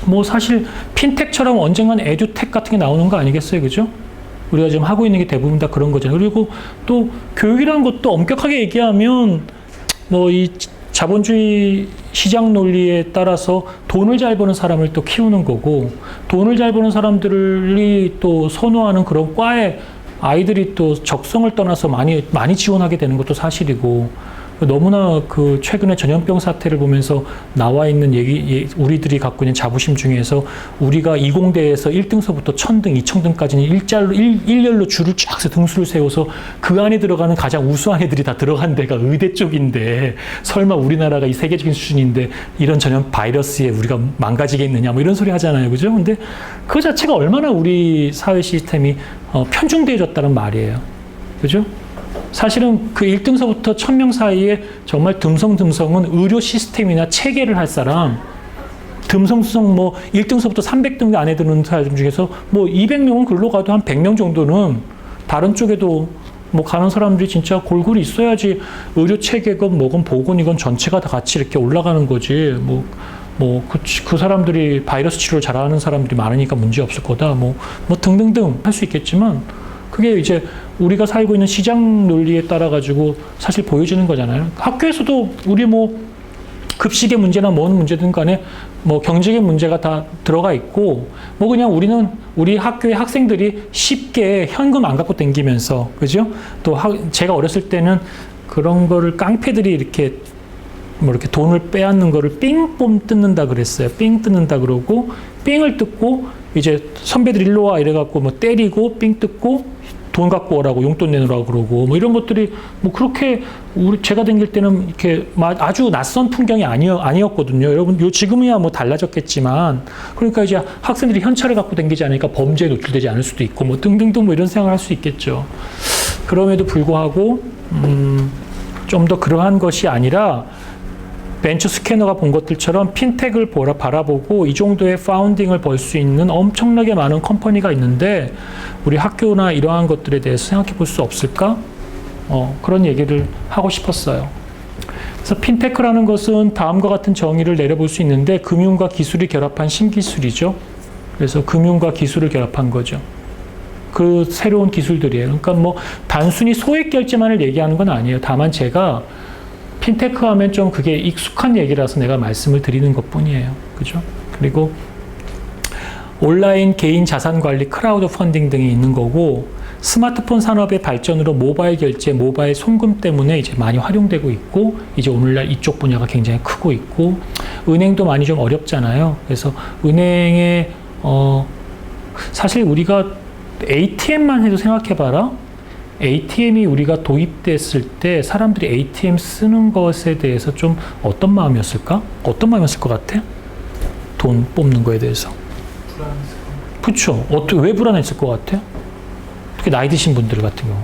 뭐 사실 핀텍처럼 언젠간 에듀텍 같은 게 나오는 거 아니겠어요, 그죠? 우리가 지금 하고 있는 게 대부분 다 그런 거잖아요. 그리고 또 교육이라는 것도 엄격하게 얘기하면 뭐 이 자본주의 시장 논리에 따라서 돈을 잘 버는 사람을 또 키우는 거고, 돈을 잘 버는 사람들이 또 선호하는 그런 과에 아이들이 또 적성을 떠나서 많이 지원하게 되는 것도 사실이고, 너무나 그 최근에 전염병 사태를 보면서 나와 있는 우리들이 갖고 있는 자부심 중에서 우리가 이공대에서 1등서부터 1000등, 2000등까지는 일렬로 줄을 쫙 해서 등수를 세워서 그 안에 들어가는 가장 우수한 애들이 다 들어간 데가 의대 쪽인데 설마 우리나라가 이 세계적인 수준인데 이런 전염 바이러스에 우리가 망가지겠느냐 뭐 이런 소리 하잖아요. 그죠? 근데 그 자체가 얼마나 우리 사회 시스템이 편중되어졌다는 말이에요. 그죠? 사실은 그 1등서부터 1000명 사이에 정말 듬성듬성은 의료 시스템이나 체계를 할 사람, 듬성듬성 뭐 1등서부터 300등 안에 드는 사람 중에서 뭐 200명은 글로 가도 한 100명 정도는 다른 쪽에도 뭐 가는 사람들이 진짜 골고루 있어야지 의료 체계건 뭐건 보건이건 전체가 다 같이 이렇게 올라가는 거지. 그 사람들이 바이러스 치료를 잘하는 사람들이 많으니까 문제 없을 거다. 뭐 등등등 할 수 있겠지만 그게 이제 우리가 살고 있는 시장 논리에 따라 가지고 사실 보여지는 거잖아요. 학교에서도 우리 뭐 급식의 문제나 뭔 문제든 간에 뭐 경제의 문제가 다 들어가 있고 뭐 그냥 우리 학교의 학생들이 쉽게 현금 안 갖고 댕기면서 그죠? 또 제가 어렸을 때는 그런 거를 깡패들이 이렇게 뭐 이렇게 돈을 빼앗는 거를 삥 뜯는다 그랬어요. 삥 뜯는다 그러고 삥을 뜯고 이제 선배들 일로 와 이래갖고 뭐 때리고 삥 뜯고 돈 갖고 오라고 용돈 내놓으라고 그러고 뭐 이런 것들이 뭐 그렇게 제가 다닐 때는 이렇게 아주 낯선 풍경이 아니었거든요. 여러분 지금이야 뭐 달라졌겠지만 그러니까 이제 학생들이 현찰을 갖고 다니지 않으니까 범죄에 노출되지 않을 수도 있고 뭐 등등등 뭐 이런 생각을 할 수 있겠죠. 그럼에도 불구하고 좀 더 그러한 것이 아니라 벤처 스캐너가 본 것들처럼 핀텍을 바라보고 이 정도의 파운딩을 벌 수 있는 엄청나게 많은 컴퍼니가 있는데 우리 학교나 이러한 것들에 대해서 생각해 볼 수 없을까? 그런 얘기를 하고 싶었어요. 그래서 핀테크라는 것은 다음과 같은 정의를 내려볼 수 있는데 금융과 기술이 결합한 신기술이죠. 그래서 금융과 기술을 결합한 거죠. 그 새로운 기술들이에요. 그러니까 뭐 단순히 소액 결제만을 얘기하는 건 아니에요. 다만 제가 핀테크 하면 좀 그게 익숙한 얘기라서 내가 말씀을 드리는 것 뿐이에요. 그죠? 그리고 온라인 개인 자산 관리, 크라우드 펀딩 등이 있는 거고 스마트폰 산업의 발전으로 모바일 결제, 모바일 송금 때문에 이제 많이 활용되고 있고 이제 오늘날 이쪽 분야가 굉장히 크고 있고 은행도 많이 좀 어렵잖아요. 그래서 은행에 사실 우리가 ATM만 해도 생각해봐라. ATM이 우리가 도입됐을 때 사람들이 ATM 쓰는 것에 대해서 좀 어떤 마음이었을까? 어떤 마음이었을 것 같아? 돈 뽑는 거에 대해서. 그렇죠. 왜 불안했을 것 같아? 특히 나이 드신 분들 같은 경우.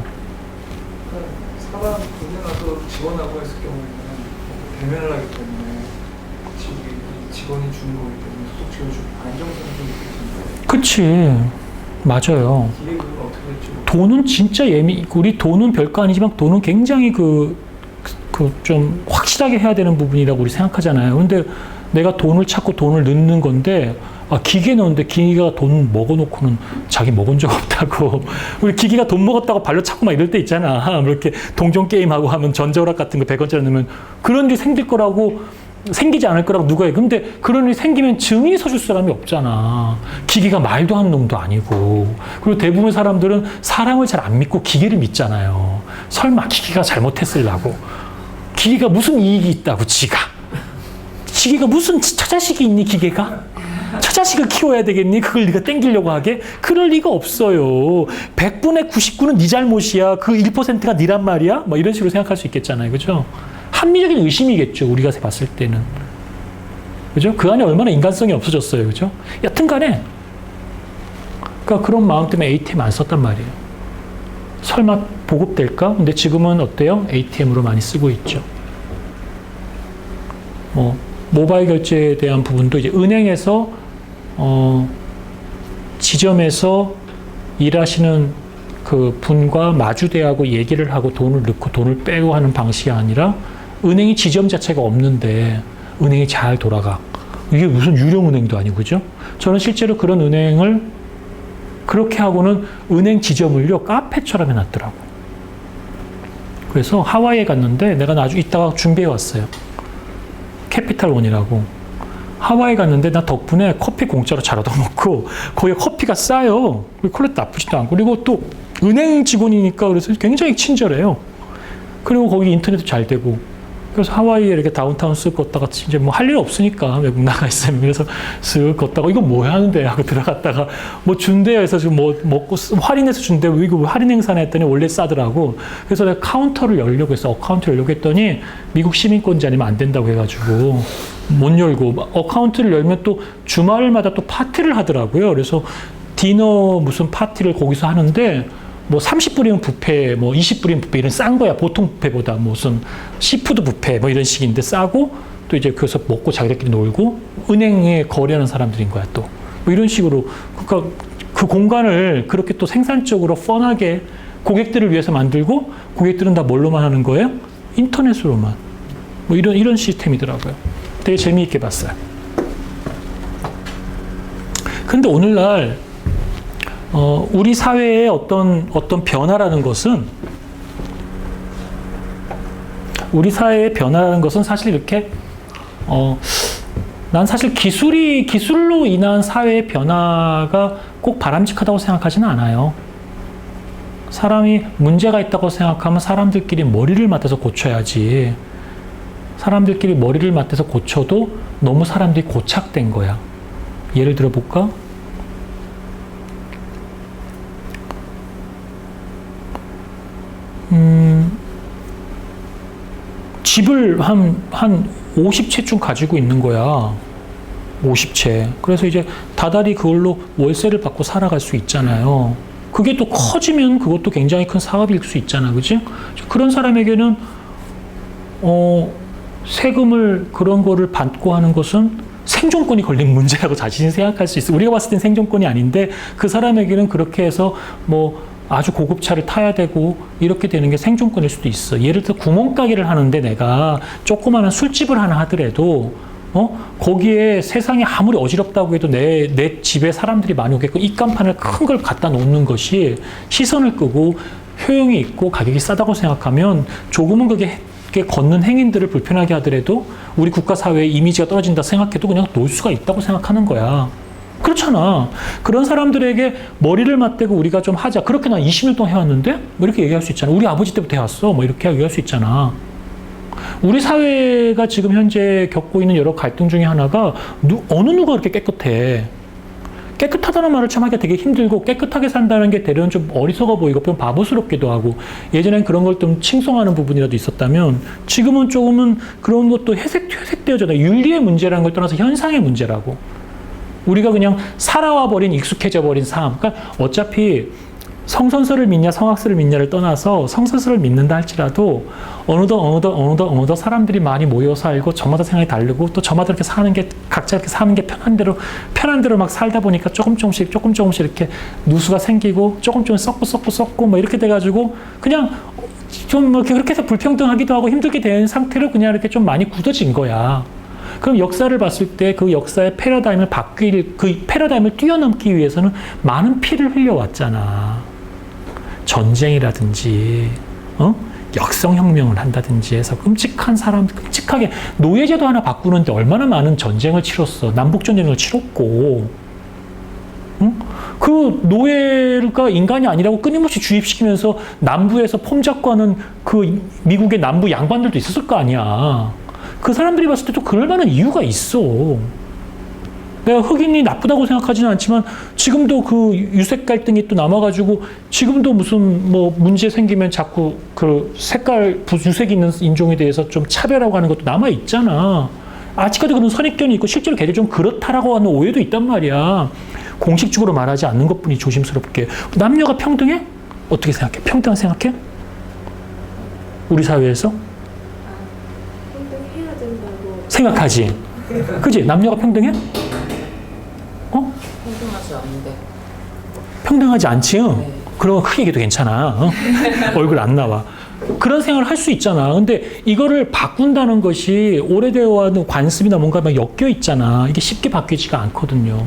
사람 돈을 나서 지원하고 했을 경우에는 대면을 하기 때문에 직원이 주는 거기 때문에 소속 지원을 좀 안정성이 좀 느껴진다. 그치. 맞아요. 기획은 어떻게 될지 돈은 진짜 우리 돈은 별거 아니지만 돈은 굉장히 좀 확실하게 해야 되는 부분이라고 우리 생각하잖아요. 근데 내가 돈을 찾고 돈을 넣는 건데, 기계 넣는데 기계가 돈 먹어놓고는 자기 먹은 적 없다고. 우리 기계가 돈 먹었다고 발로 차고 막 이럴 때 있잖아. 이렇게 동전 게임하고 하면 전자오락 같은 거 100원짜리 넣으면 그런 일이 생기지 않을 거라고 누가 해. 근데 그런 일이 생기면 증인이 서줄 사람이 없잖아. 기계가 말도 하는 놈도 아니고. 그리고 대부분 사람들은 사람을 잘 안 믿고 기계를 믿잖아요. 설마 기계가 잘못했으려고. 기계가 무슨 이익이 있다고 기계가 무슨 처자식이 있니 기계가? 처자식을 키워야 되겠니? 그걸 네가 땡기려고 하게? 그럴 리가 없어요. 100분의 99는 네 잘못이야. 그 1%가 네란 말이야? 뭐 이런 식으로 생각할 수 있겠잖아요. 그죠? 합리적인 의심이겠죠. 우리가 봤을 때는. 그죠? 그 안에 얼마나 인간성이 없어졌어요. 그죠? 여튼 간에. 그러니까 그런 마음 때문에 ATM 안 썼단 말이에요. 설마 보급될까? 근데 지금은 어때요? ATM으로 많이 쓰고 있죠. 모바일 결제에 대한 부분도 이제 은행에서, 지점에서 일하시는 그 분과 마주대하고 얘기를 하고 돈을 넣고 돈을 빼고 하는 방식이 아니라 은행이 지점 자체가 없는데 은행이 잘 돌아가. 이게 무슨 유령은행도 아니고, 그죠? 저는 실제로 그런 은행을 그렇게 하고는 은행 지점을요, 카페처럼 해놨더라고. 그래서 하와이에 갔는데 내가 나중에 이따가 준비해 왔어요. 캐피탈원이라고. 하와이 갔는데 나 덕분에 커피 공짜로 잘 얻어먹고 거기 커피가 싸요. 퀄리티 나쁘지도 않고. 그리고 또 은행 직원이니까 그래서 굉장히 친절해요. 그리고 거기 인터넷도 잘 되고. 그래서 하와이에 이렇게 다운타운 쓱 걷다가 이제 뭐 할 일 없으니까 외국 나가 있으면 그래서 쓱 걷다가 이거 뭐 하는데 하고 들어갔다가 뭐 준대요 해서 좀 뭐 먹고 할인해서 준대요. 이거 할인 행사나 했더니 원래 싸더라고. 그래서 내가 카운터를 열려고 해서 어카운트를 열려고 했더니 미국 시민권자 아니면 안 된다고 해가지고 못 열고 어카운트를 열면 또 주말마다 또 파티를 하더라고요. 그래서 디너 무슨 파티를 거기서 하는데 뭐 30불이면 뷔페, 뭐 20불이면 뷔페 이런 싼 거야. 보통 뷔페보다 무슨 시푸드 뷔페 뭐 이런 식인데 싸고 또 이제 그래서 먹고 자기들끼리 놀고 은행에 거래하는 사람들인 거야 또. 뭐 이런 식으로 그러니까 그 공간을 그렇게 또 생산적으로 펀하게 고객들을 위해서 만들고 고객들은 다 뭘로만 하는 거예요? 인터넷으로만. 뭐 이런 시스템이더라고요. 되게 재미있게 봤어요. 근데 오늘날 우리 사회의 어떤 변화라는 것은 우리 사회의 변화라는 것은 사실 이렇게 난 사실 기술로 인한 사회의 변화가 꼭 바람직하다고 생각하지는 않아요. 사람이 문제가 있다고 생각하면 사람들끼리 머리를 맞대서 고쳐야지. 사람들끼리 머리를 맞대서 고쳐도 너무 사람들이 고착된 거야. 예를 들어 볼까? 집을 한 50채쯤 가지고 있는 거야. 50채. 그래서 이제 다달이 그걸로 월세를 받고 살아갈 수 있잖아요. 그게 또 커지면 그것도 굉장히 큰 사업일 수 있잖아. 그치? 그런 사람에게는, 세금을 그런 거를 받고 하는 것은 생존권이 걸린 문제라고 자신이 생각할 수 있어. 우리가 봤을 땐 생존권이 아닌데 그 사람에게는 그렇게 해서 뭐 아주 고급차를 타야 되고 이렇게 되는 게 생존권일 수도 있어. 예를 들어 구멍가게를 하는데 내가 조그마한 술집을 하나 하더라도 거기에 세상이 아무리 어지럽다고 해도 내 집에 사람들이 많이 오게끔 입간판을 큰 걸 갖다 놓는 것이 시선을 끄고 효용이 있고 가격이 싸다고 생각하면 조금은 그게 걷는 행인들을 불편하게 하더라도 우리 국가 사회의 이미지가 떨어진다 생각해도 그냥 놓을 수가 있다고 생각하는 거야. 그렇잖아. 그런 사람들에게 머리를 맞대고 우리가 좀 하자. 그렇게 난 20년 동안 해왔는데? 뭐 이렇게 얘기할 수 있잖아. 우리 아버지 때부터 해왔어. 뭐 이렇게 얘기할 수 있잖아. 우리 사회가 지금 현재 겪고 있는 여러 갈등 중에 하나가 어느 누가 그렇게 깨끗해. 깨끗하다는 말을 참 하기가 되게 힘들고 깨끗하게 산다는 게 대려는 좀 어리석어 보이고 좀 바보스럽기도 하고 예전엔 그런 걸 좀 칭송하는 부분이라도 있었다면 지금은 조금은 그런 것도 회색되어져. 윤리의 문제라는 걸 떠나서 현상의 문제라고. 우리가 그냥 살아와 버린 익숙해져 버린 삶. 그러니까 어차피 성선설을 믿냐 성악설을 믿냐를 떠나서 성선설을 믿는다 할지라도 어느덧 사람들이 많이 모여 살고 저마다 생각이 다르고 또 저마다 이렇게 사는 게 각자 이렇게 사는 게 편한 대로 막 살다 보니까 조금씩 이렇게 누수가 생기고 조금 섞고 뭐 이렇게 돼가지고 그냥 좀 뭐 그렇게 해서 불평등하기도 하고 힘들게 된 상태로 그냥 이렇게 좀 많이 굳어진 거야. 그럼 역사를 봤을 때 그 역사의 패러다임을 그 패러다임을 뛰어넘기 위해서는 많은 피를 흘려왔잖아. 전쟁이라든지, 역성혁명을 한다든지 해서 끔찍하게 노예제도 하나 바꾸는데 얼마나 많은 전쟁을 치렀어. 남북전쟁을 치렀고, 그 노예가 인간이 아니라고 끊임없이 주입시키면서 남부에서 폼 잡고 하는 그 미국의 남부 양반들도 있었을 거 아니야. 그 사람들이 봤을 때도 그럴 만한 이유가 있어. 내가 흑인이 나쁘다고 생각하지는 않지만 지금도 그 유색 갈등이 또 남아가지고 지금도 무슨 뭐 문제 생기면 자꾸 그 유색 있는 인종에 대해서 좀 차별하고 하는 것도 남아있잖아. 아직까지 그런 선입견이 있고 실제로 걔들 좀 그렇다라고 하는 오해도 있단 말이야. 공식적으로 말하지 않는 것뿐이 조심스럽게. 남녀가 평등해? 어떻게 생각해? 평등한 생각해? 우리 사회에서? 평등해야 된다고 생각하지. 그지? 남녀가 평등해? 평등하지 않은데. 평등하지 않지? 네. 그런 거 크게 얘기해도 괜찮아. 얼굴 안 나와. 그런 생각을 할 수 있잖아. 근데 이거를 바꾼다는 것이 오래되어 왔는 관습이나 뭔가 막 엮여 있잖아. 이게 쉽게 바뀌지가 않거든요.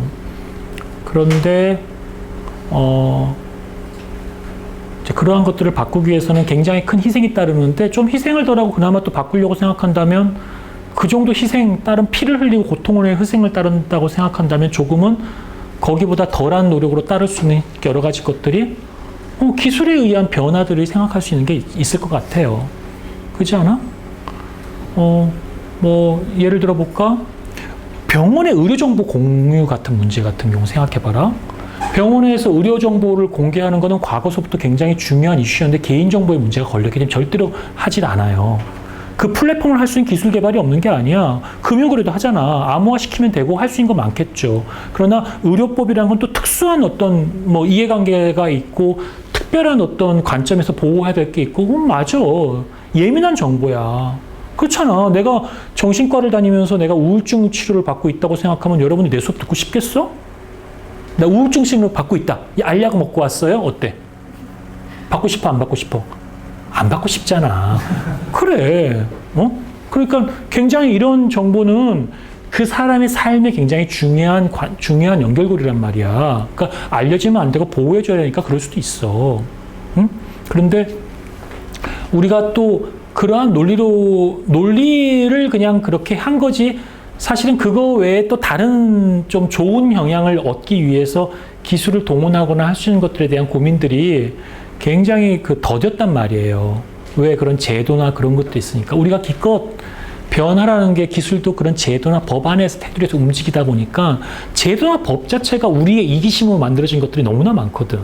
그런데 이제 그러한 것들을 바꾸기 위해서는 굉장히 큰 희생이 따르는데 좀 희생을 덜하고 그나마 또 바꾸려고 생각한다면 그 정도 희생, 다른 피를 흘리고 고통의 희생을 따른다고 생각한다면 조금은 거기보다 덜한 노력으로 따를 수 있는 여러 가지 것들이 기술에 의한 변화들이 생각할 수 있는 게 있을 것 같아요. 그렇지 않아? 뭐 예를 들어 볼까? 병원의 의료정보 공유 같은 문제 같은 경우 생각해봐라. 병원에서 의료정보를 공개하는 것은 과거서부터 굉장히 중요한 이슈였는데 개인정보의 문제가 걸렸기 때문에 절대로 하질 않아요. 그 플랫폼을 할 수 있는 기술 개발이 없는 게 아니야. 금융거래도 하잖아. 암호화시키면 되고 할 수 있는 거 많겠죠. 그러나 의료법이라는 건 또 특수한 어떤 뭐 이해관계가 있고 특별한 어떤 관점에서 보호해야 될 게 있고, 맞아. 예민한 정보야. 그렇잖아. 내가 정신과를 다니면서 내가 우울증 치료를 받고 있다고 생각하면 여러분이 내 수업 듣고 싶겠어? 나 우울증 치료를 받고 있다. 알약 먹고 왔어요? 어때? 받고 싶어, 안 받고 싶어? 안 받고 싶잖아. 그래. 그러니까 굉장히 이런 정보는 그 사람의 삶에 굉장히 중요한 연결고리란 말이야. 그러니까 알려지면 안 되고 보호해줘야 되니까 그럴 수도 있어. 응? 그런데 우리가 또 그러한 논리를 그냥 그렇게 한 거지, 사실은 그거 외에 또 다른 좀 좋은 영향을 얻기 위해서 기술을 동원하거나 할 수 있는 것들에 대한 고민들이 굉장히 더뎠단 말이에요. 왜? 그런 제도나 그런 것도 있으니까. 우리가 기껏 변화라는 게 기술도 그런 제도나 법 안에서 테두리에서 움직이다 보니까 제도나 법 자체가 우리의 이기심으로 만들어진 것들이 너무나 많거든.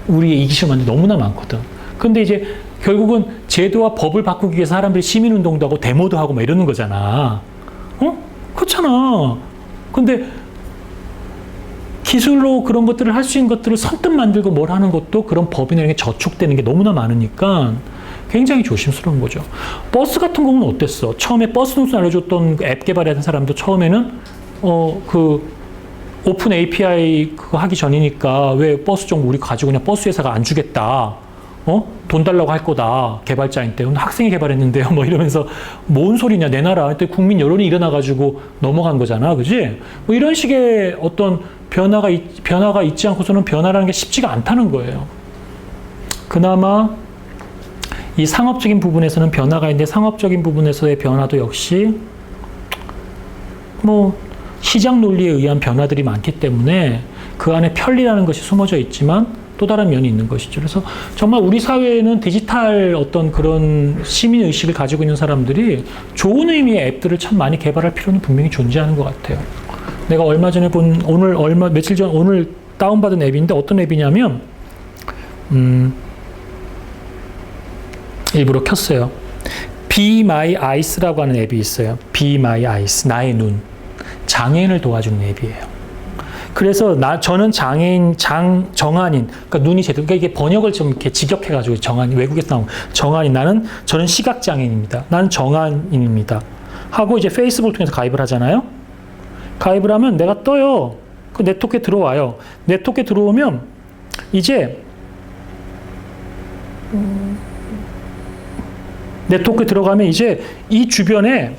우리의 이기심으로 만든 너무나 많거든. 근데 이제 결국은 제도와 법을 바꾸기 위해서 사람들이 시민운동도 하고 데모도 하고 막 이러는 거잖아. 그렇잖아. 근데 기술로 그런 것들을 할 수 있는 것들을 선뜻 만들고 뭘 하는 것도 그런 법이나 이런 게 저촉되는 게 너무나 많으니까 굉장히 조심스러운 거죠. 버스 같은 경우는 어땠어? 처음에 버스 동선 알려줬던 앱 개발하는 사람도 처음에는 오픈 API 그거 하기 전이니까 왜 버스 정보 우리 가지고 그냥 버스 회사가 안 주겠다. 돈 달라고 할 거다. 개발자인데. 학생이 개발했는데요. 뭐 이러면서 뭔 소리냐, 내놔라. 그때 국민 여론이 일어나가지고 넘어간 거잖아. 그지? 뭐 이런 식의 어떤 변화가 있지 않고서는 변화라는 게 쉽지가 않다는 거예요. 그나마 이 상업적인 부분에서는 변화가 있는데 상업적인 부분에서의 변화도 역시 뭐 시장 논리에 의한 변화들이 많기 때문에 그 안에 편리라는 것이 숨어져 있지만 또 다른 면이 있는 것이죠. 그래서 정말 우리 사회에는 디지털 어떤 그런 시민의식을 가지고 있는 사람들이 좋은 의미의 앱들을 참 많이 개발할 필요는 분명히 존재하는 것 같아요. 내가 얼마 전에 며칠 전 오늘 다운받은 앱인데 어떤 앱이냐면, 일부러 켰어요. Be My Eyes라고 하는 앱이 있어요. Be My Eyes, 나의 눈. 장애인을 도와주는 앱이에요. 그래서 저는 정한인, 그러니까 눈이 제대로, 그러니까 이게 번역을 좀 이렇게 직역해가지고 정한인, 외국에서 나온 정한인, 저는 시각장애인입니다. 나는 정한인입니다. 하고 이제 페이스북을 통해서 가입을 하잖아요. 가입을 하면 내가 떠요. 그 네트워크에 들어와요. 네트워크에 들어오면 이제 네트워크에 들어가면 이제 이 주변에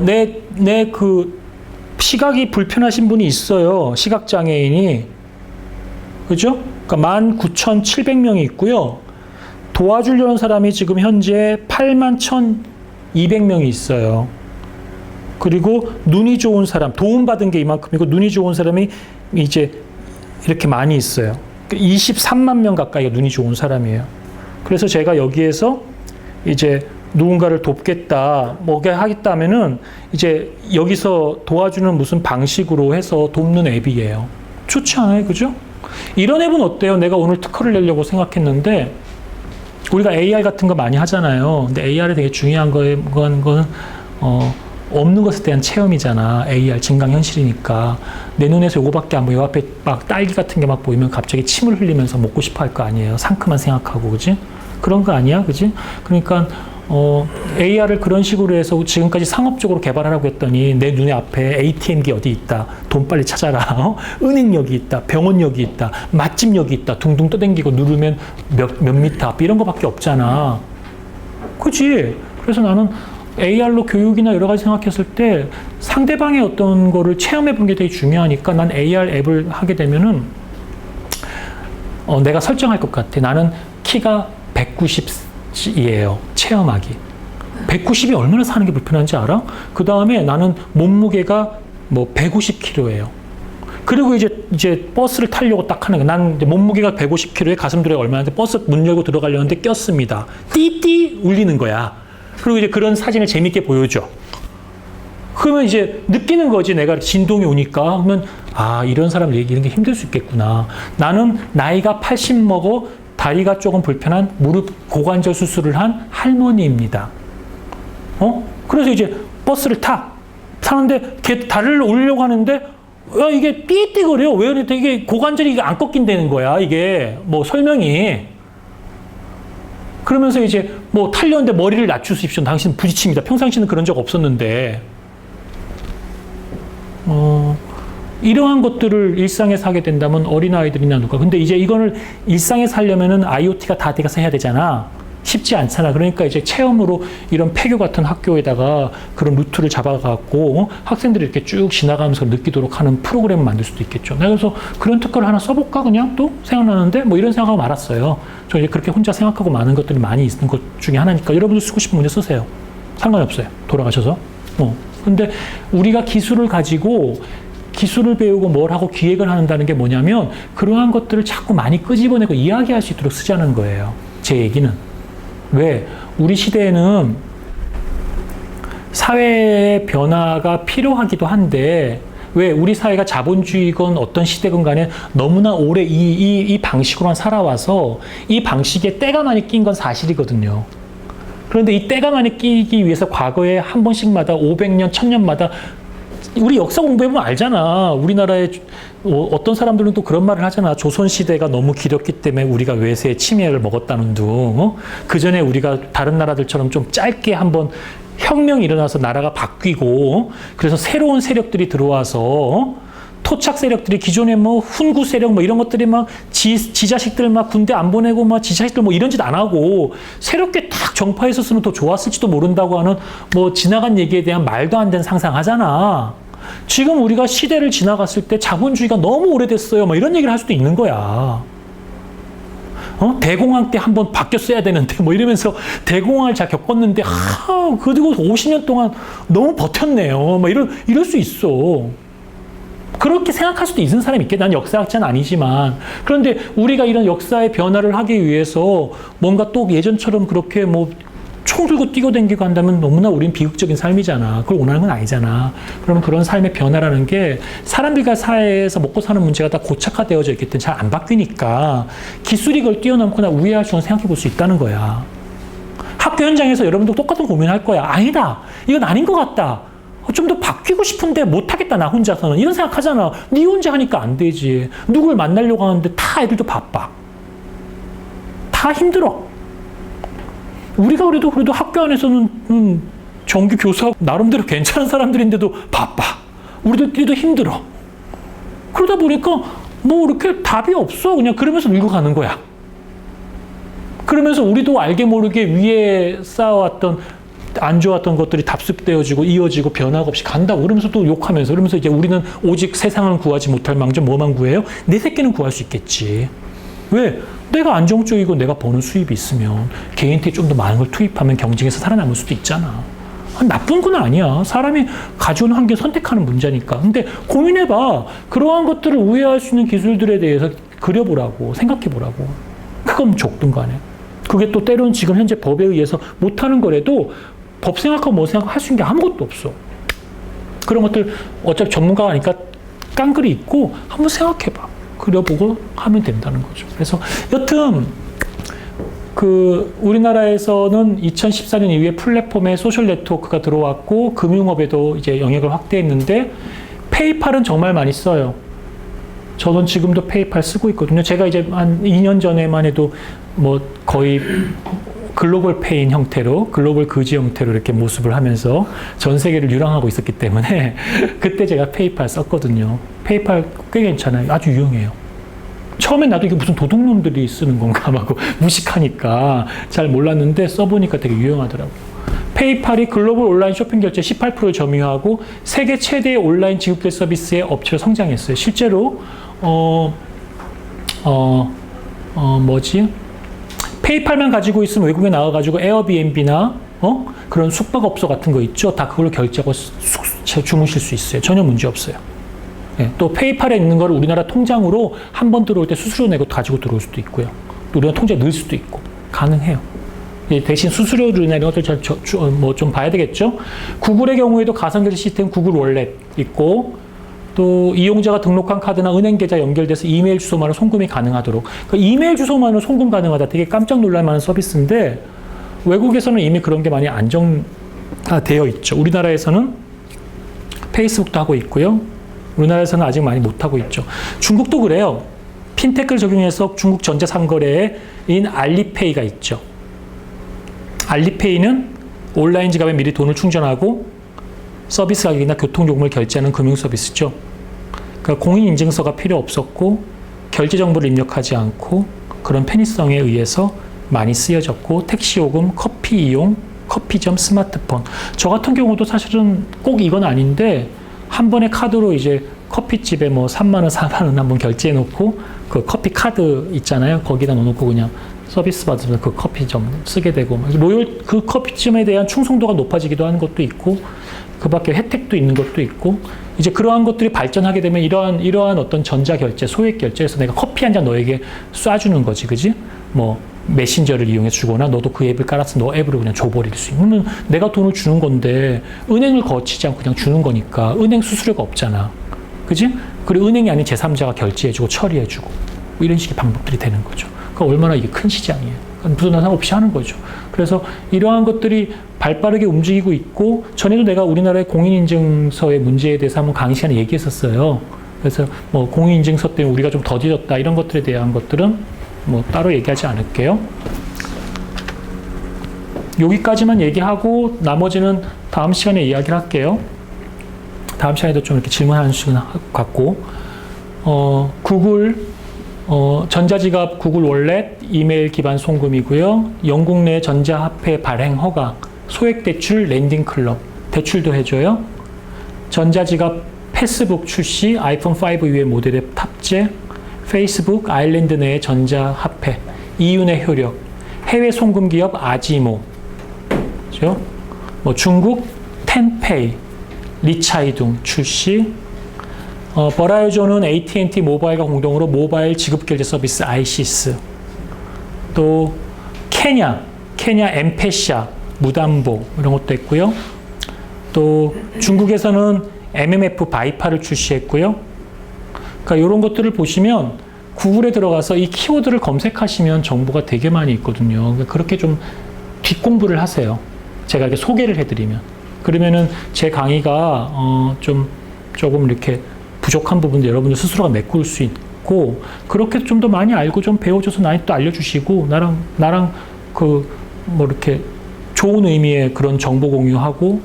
내 시각이 불편하신 분이 있어요. 시각장애인이. 그죠? 그러니까 19,700명이 있고요. 도와주려는 사람이 지금 현재 81,200명이 있어요. 그리고 눈이 좋은 사람, 도움받은 게 이만큼이고 눈이 좋은 사람이 이제 이렇게 많이 있어요. 23만 명 가까이가 눈이 좋은 사람이에요. 그래서 제가 여기에서 이제 누군가를 돕겠다, 뭐게 하겠다 하면은 이제 여기서 도와주는 무슨 방식으로 해서 돕는 앱이에요. 좋지 않아요? 그죠? 이런 앱은 어때요? 내가 오늘 특허를 내려고 생각했는데, 우리가 AR 같은 거 많이 하잖아요. 근데 AR에 되게 중요한 거는 없는 것에 대한 체험이잖아. AR 증강현실이니까. 내 눈에서 요거밖에 안 보여. 앞에 막 딸기 같은 게 막 보이면 갑자기 침을 흘리면서 먹고 싶어 할 거 아니에요. 상큼한 생각하고, 그지? 그런 거 아니야? 그지? 그러니까 AR을 그런 식으로 해서 지금까지 상업적으로 개발하라고 했더니 내 눈에 앞에 ATM기 어디 있다. 돈 빨리 찾아라. 은행역이 있다. 병원역이 있다. 맛집역이 있다. 둥둥 떠댕기고 누르면 몇 미터 앞 이런 거밖에 없잖아. 그치? 그래서 나는 AR로 교육이나 여러 가지 생각했을 때 상대방의 어떤 거를 체험해 본 게 되게 중요하니까 난 AR 앱을 하게 되면은 내가 설정할 것 같아. 나는 키가 190이에요. 체험하기. 190이 얼마나 사는 게 불편한지 알아? 그 다음에 나는 몸무게가 뭐 150kg예요. 그리고 이제 버스를 타려고 딱 하는 거야. 난 몸무게가 150kg에 가슴들이 얼마인데 버스 문 열고 들어가려는데 꼈습니다. 띠띠 울리는 거야. 그리고 이제 그런 사진을 재밌게 보여줘. 그러면 이제 느끼는 거지. 내가 진동이 오니까. 그러면 이런 사람 이런 게 힘들 수 있겠구나. 나는 나이가 80 먹어 다리가 조금 불편한 무릎 고관절 수술을 한 할머니입니다. 그래서 이제 버스를 타. 사는데 다리를 올리려고 하는데 야, 이게 삐띠거려. 왜 그래? 이게 고관절이 이게 안 꺾인다는 거야. 이게 뭐 설명이. 그러면서 이제 뭐 탈려는데 머리를 낮추십시오. 당신 부딪힙니다. 평상시는 그런 적 없었는데. 이러한 것들을 일상에서 하게 된다면 어린아이들이나 누가. 근데 이제 이거를 일상에서 하려면은 IoT가 다 돼서 해야 되잖아. 쉽지 않잖아. 그러니까 이제 체험으로 이런 폐교 같은 학교에다가 그런 루트를 잡아갖고 학생들이 이렇게 쭉 지나가면서 느끼도록 하는 프로그램을 만들 수도 있겠죠. 내가 그래서 그런 특허를 하나 써볼까 그냥 또 생각나는데 뭐 이런 생각하고 말았어요. 저 이제 그렇게 혼자 생각하고 많은 것들이 많이 있는 것 중에 하나니까 여러분들 쓰고 싶은 문제 쓰세요. 상관이 없어요. 돌아가셔서. 근데 우리가 기술을 가지고 기술을 배우고 뭘 하고 기획을 한다는 게 뭐냐면 그러한 것들을 자꾸 많이 끄집어내고 이야기할 수 있도록 쓰자는 거예요. 제 얘기는. 왜? 우리 시대에는 사회의 변화가 필요하기도 한데 왜? 우리 사회가 자본주의건 어떤 시대건 간에 너무나 오래 이 방식으로만 살아와서 이 방식에 때가 많이 낀 건 사실이거든요. 그런데 이 때가 많이 끼기 위해서 과거에 한 번씩마다 500년, 1000년마다 우리 역사 공부해보면 알잖아. 우리나라에 어떤 사람들은 또 그런 말을 하잖아. 조선시대가 너무 길었기 때문에 우리가 외세의 침해를 먹었다는 둥. 그 전에 우리가 다른 나라들처럼 좀 짧게 한번 혁명이 일어나서 나라가 바뀌고 그래서 새로운 세력들이 들어와서 토착 세력들이 기존에 뭐 훈구 세력 뭐 이런 것들이 막 지자식들 막 군대 안 보내고 막 지자식들 뭐 이런 짓 안 하고 새롭게 딱 정파했었으면 더 좋았을지도 모른다고 하는 뭐 지나간 얘기에 대한 말도 안 되는 상상하잖아. 지금 우리가 시대를 지나갔을 때 자본주의가 너무 오래됐어요. 뭐 이런 얘기를 할 수도 있는 거야. 대공황 때 한번 바뀌었어야 되는데 뭐 이러면서 대공황을 잘 겪었는데 그리고 50년 동안 너무 버텼네요. 막 이럴 수 있어. 그렇게 생각할 수도 있는 사람이 있겠다. 난 역사학자는 아니지만. 그런데 우리가 이런 역사의 변화를 하기 위해서 뭔가 또 예전처럼 그렇게 뭐 총 들고 뛰어다니고 한다면 너무나 우린 비극적인 삶이잖아. 그걸 원하는 건 아니잖아. 그러면 그런 삶의 변화라는 게 사람들과 사회에서 먹고 사는 문제가 다 고착화되어져 있기 때문에 잘 안 바뀌니까 기술이 그걸 뛰어넘거나 우회할 수는 생각해 볼 수 있다는 거야. 학교 현장에서 여러분도 똑같은 고민할 거야. 아니다. 이건 아닌 것 같다. 좀 더 바뀌고 싶은데 못하겠다, 나 혼자서는. 이런 생각하잖아. 네 혼자 하니까 안 되지. 누굴 만나려고 하는데 다 애들도 바빠. 다 힘들어. 우리가 그래도 학교 안에서는 정규 교사 나름대로 괜찮은 사람들인데도 바빠. 우리들끼리도 힘들어. 그러다 보니까 뭐 이렇게 답이 없어. 그냥 그러면서 밀고 가는 거야. 그러면서 우리도 알게 모르게 위에 쌓아왔던 안 좋았던 것들이 답습되어지고 이어지고 변화가 없이 간다고. 그러면서 또 욕하면서. 그러면서 이제 우리는 오직 세상을 구하지 못할 망정 뭐만 구해요? 내 새끼는 구할 수 있겠지. 왜? 내가 안정적이고 내가 버는 수입이 있으면 개인한테 좀 더 많은 걸 투입하면 경쟁에서 살아남을 수도 있잖아. 나쁜 건 아니야. 사람이 가져오는 환경 선택하는 문제니까. 근데 고민해봐. 그러한 것들을 우회할 수 있는 기술들에 대해서 그려보라고. 생각해보라고. 그건 족든 간에. 그게 또 때로는 지금 현재 법에 의해서 못하는 거라도 법 생각하고 뭐 생각하고 할 수 있는 게 아무것도 없어. 그런 것들 어차피 전문가가 아니까 깡그리 있고 한번 생각해봐. 그려보고 하면 된다는 거죠. 그래서 여튼 우리나라에서는 2014년 이후에 플랫폼에 소셜 네트워크가 들어왔고 금융업에도 이제 영역을 확대했는데 페이팔은 정말 많이 써요. 저는 지금도 페이팔 쓰고 있거든요. 제가 이제 한 2년 전에만 해도 뭐 거의 글로벌 페인 형태로, 글로벌 거지 형태로 이렇게 모습을 하면서 전 세계를 유랑하고 있었기 때문에 그때 제가 페이팔 썼거든요. 페이팔 꽤 괜찮아요. 아주 유용해요. 처음엔 나도 이게 무슨 도둑놈들이 쓰는 건가 하고 무식하니까 잘 몰랐는데 써보니까 되게 유용하더라고요. 페이팔이 글로벌 온라인 쇼핑 결제 18%를 점유하고 세계 최대의 온라인 지급결 서비스의 업체로 성장했어요. 실제로 페이팔만 가지고 있으면 외국에 나와가지고 에어비앤비나 그런 숙박업소 같은 거 있죠. 다 그걸로 결제하고 주무실 수 있어요. 전혀 문제 없어요. 네, 또 페이팔에 있는 거를 우리나라 통장으로 한 번 들어올 때 수수료 내고 가지고 들어올 수도 있고요. 또 우리나라 통장에 넣을 수도 있고 가능해요. 대신 수수료나 이런 것들 좀 봐야 되겠죠. 구글의 경우에도 가상결제 시스템 구글 월렛 있고 또 이용자가 등록한 카드나 은행 계좌 연결돼서 이메일 주소만으로 송금이 가능하도록. 그러니까 이메일 주소만으로 송금 가능하다. 되게 깜짝 놀랄 만한 서비스인데 외국에서는 이미 그런 게 많이 안정되어 있죠. 우리나라에서는 페이스북도 하고 있고요. 우리나라에서는 아직 많이 못하고 있죠. 중국도 그래요. 핀테크를 적용해서 중국 전자상거래인 알리페이가 있죠. 알리페이는 온라인 지갑에 미리 돈을 충전하고 서비스 가격이나 교통요금을 결제하는 금융 서비스죠. 그러니까 공인인증서가 필요 없었고 결제 정보를 입력하지 않고 그런 편의성에 의해서 많이 쓰여졌고 택시요금, 커피 이용, 커피점, 스마트폰. 저 같은 경우도 사실은 꼭 이건 아닌데 한 번에 카드로 이제 커피집에 뭐 3만 원, 4만 원 한번 결제해 놓고 그 커피 카드 있잖아요. 거기다 넣어놓고 그냥 서비스 받으면서 그 커피점 쓰게 되고 로열 그 커피점에 대한 충성도가 높아지기도 하는 것도 있고 그 밖에 혜택도 있는 것도 있고 이제 그러한 것들이 발전하게 되면 이러한 어떤 전자결제, 소액결제에서 내가 커피 한 잔 너에게 쏴주는 거지, 그지? 뭐 메신저를 이용해 주거나 너도 그 앱을 깔아서 너 앱으로 그냥 줘버릴 수 있는. 그러면 내가 돈을 주는 건데 은행을 거치지 않고 그냥 주는 거니까 은행 수수료가 없잖아, 그지? 그리고 은행이 아닌 제3자가 결제해주고 처리해주고 뭐 이런 식의 방법들이 되는 거죠. 그러니까 얼마나 이게 큰 시장이에요. 그러니까 무슨 상관없이 하는 거죠. 그래서 이러한 것들이 발빠르게 움직이고 있고 전에도 내가 우리나라의 공인인증서의 문제에 대해서 한번 강의 시간에 얘기했었어요. 그래서 뭐 공인인증서 때문에 우리가 좀 더디졌다 이런 것들에 대한 것들은 뭐 따로 얘기하지 않을게요. 여기까지만 얘기하고 나머지는 다음 시간에 이야기를 할게요. 다음 시간에도 좀 이렇게 질문하는 시간 갖고 구글 전자지갑 구글 월렛 이메일 기반 송금이고요. 영국 내 전자화폐 발행 허가, 소액대출 랜딩클럽, 대출도 해줘요. 전자지갑 패스북 출시, 아이폰 5 이후의 모델의 탑재, 페이스북 아일랜드 내의 전자화폐, EU 내 효력, 해외 송금 기업 아지모, 그렇죠? 뭐 중국 텐페이, 리차이둥 출시, 버라이존은 AT&T 모바일과 공동으로 모바일 지급결제 서비스 아이시스, 또 케냐 엠페샤 무담보 이런 것도 있고요. 또 중국에서는 MMF 바이파를 출시했고요. 그러니까 이런 것들을 보시면 구글에 들어가서 이 키워드를 검색하시면 정보가 되게 많이 있거든요. 그러니까 그렇게 좀 뒷공부를 하세요. 제가 이렇게 소개를 해드리면. 그러면은 제 강의가 조금 이렇게 부족한 부분도 여러분들 스스로가 메꿀 수 있고 그렇게 좀 더 많이 알고 좀 배워줘서 나한테 또 알려주시고 나랑 그 뭐 이렇게 좋은 의미의 그런 정보 공유하고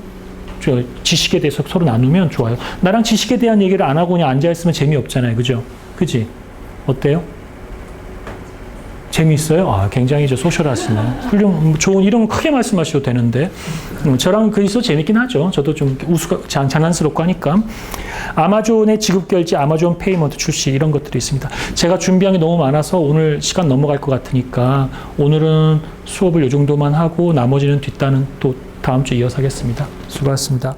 지식에 대해서 서로 나누면 좋아요. 나랑 지식에 대한 얘기를 안 하고 그냥 앉아있으면 재미없잖아요. 그죠? 그지? 어때요? 재미있어요? 아, 굉장히 소셜하시네. 좋은, 이런 거 크게 말씀하셔도 되는데. 저랑 그 있어 재밌긴 하죠. 저도 좀 장난스럽고 하니까. 아마존의 지급결제, 아마존 페이먼트 출시, 이런 것들이 있습니다. 제가 준비한 게 너무 많아서 오늘 시간 넘어갈 것 같으니까 오늘은 수업을 이 정도만 하고 나머지는 뒷단은 또 다음 주에 이어서 하겠습니다. 수고하셨습니다.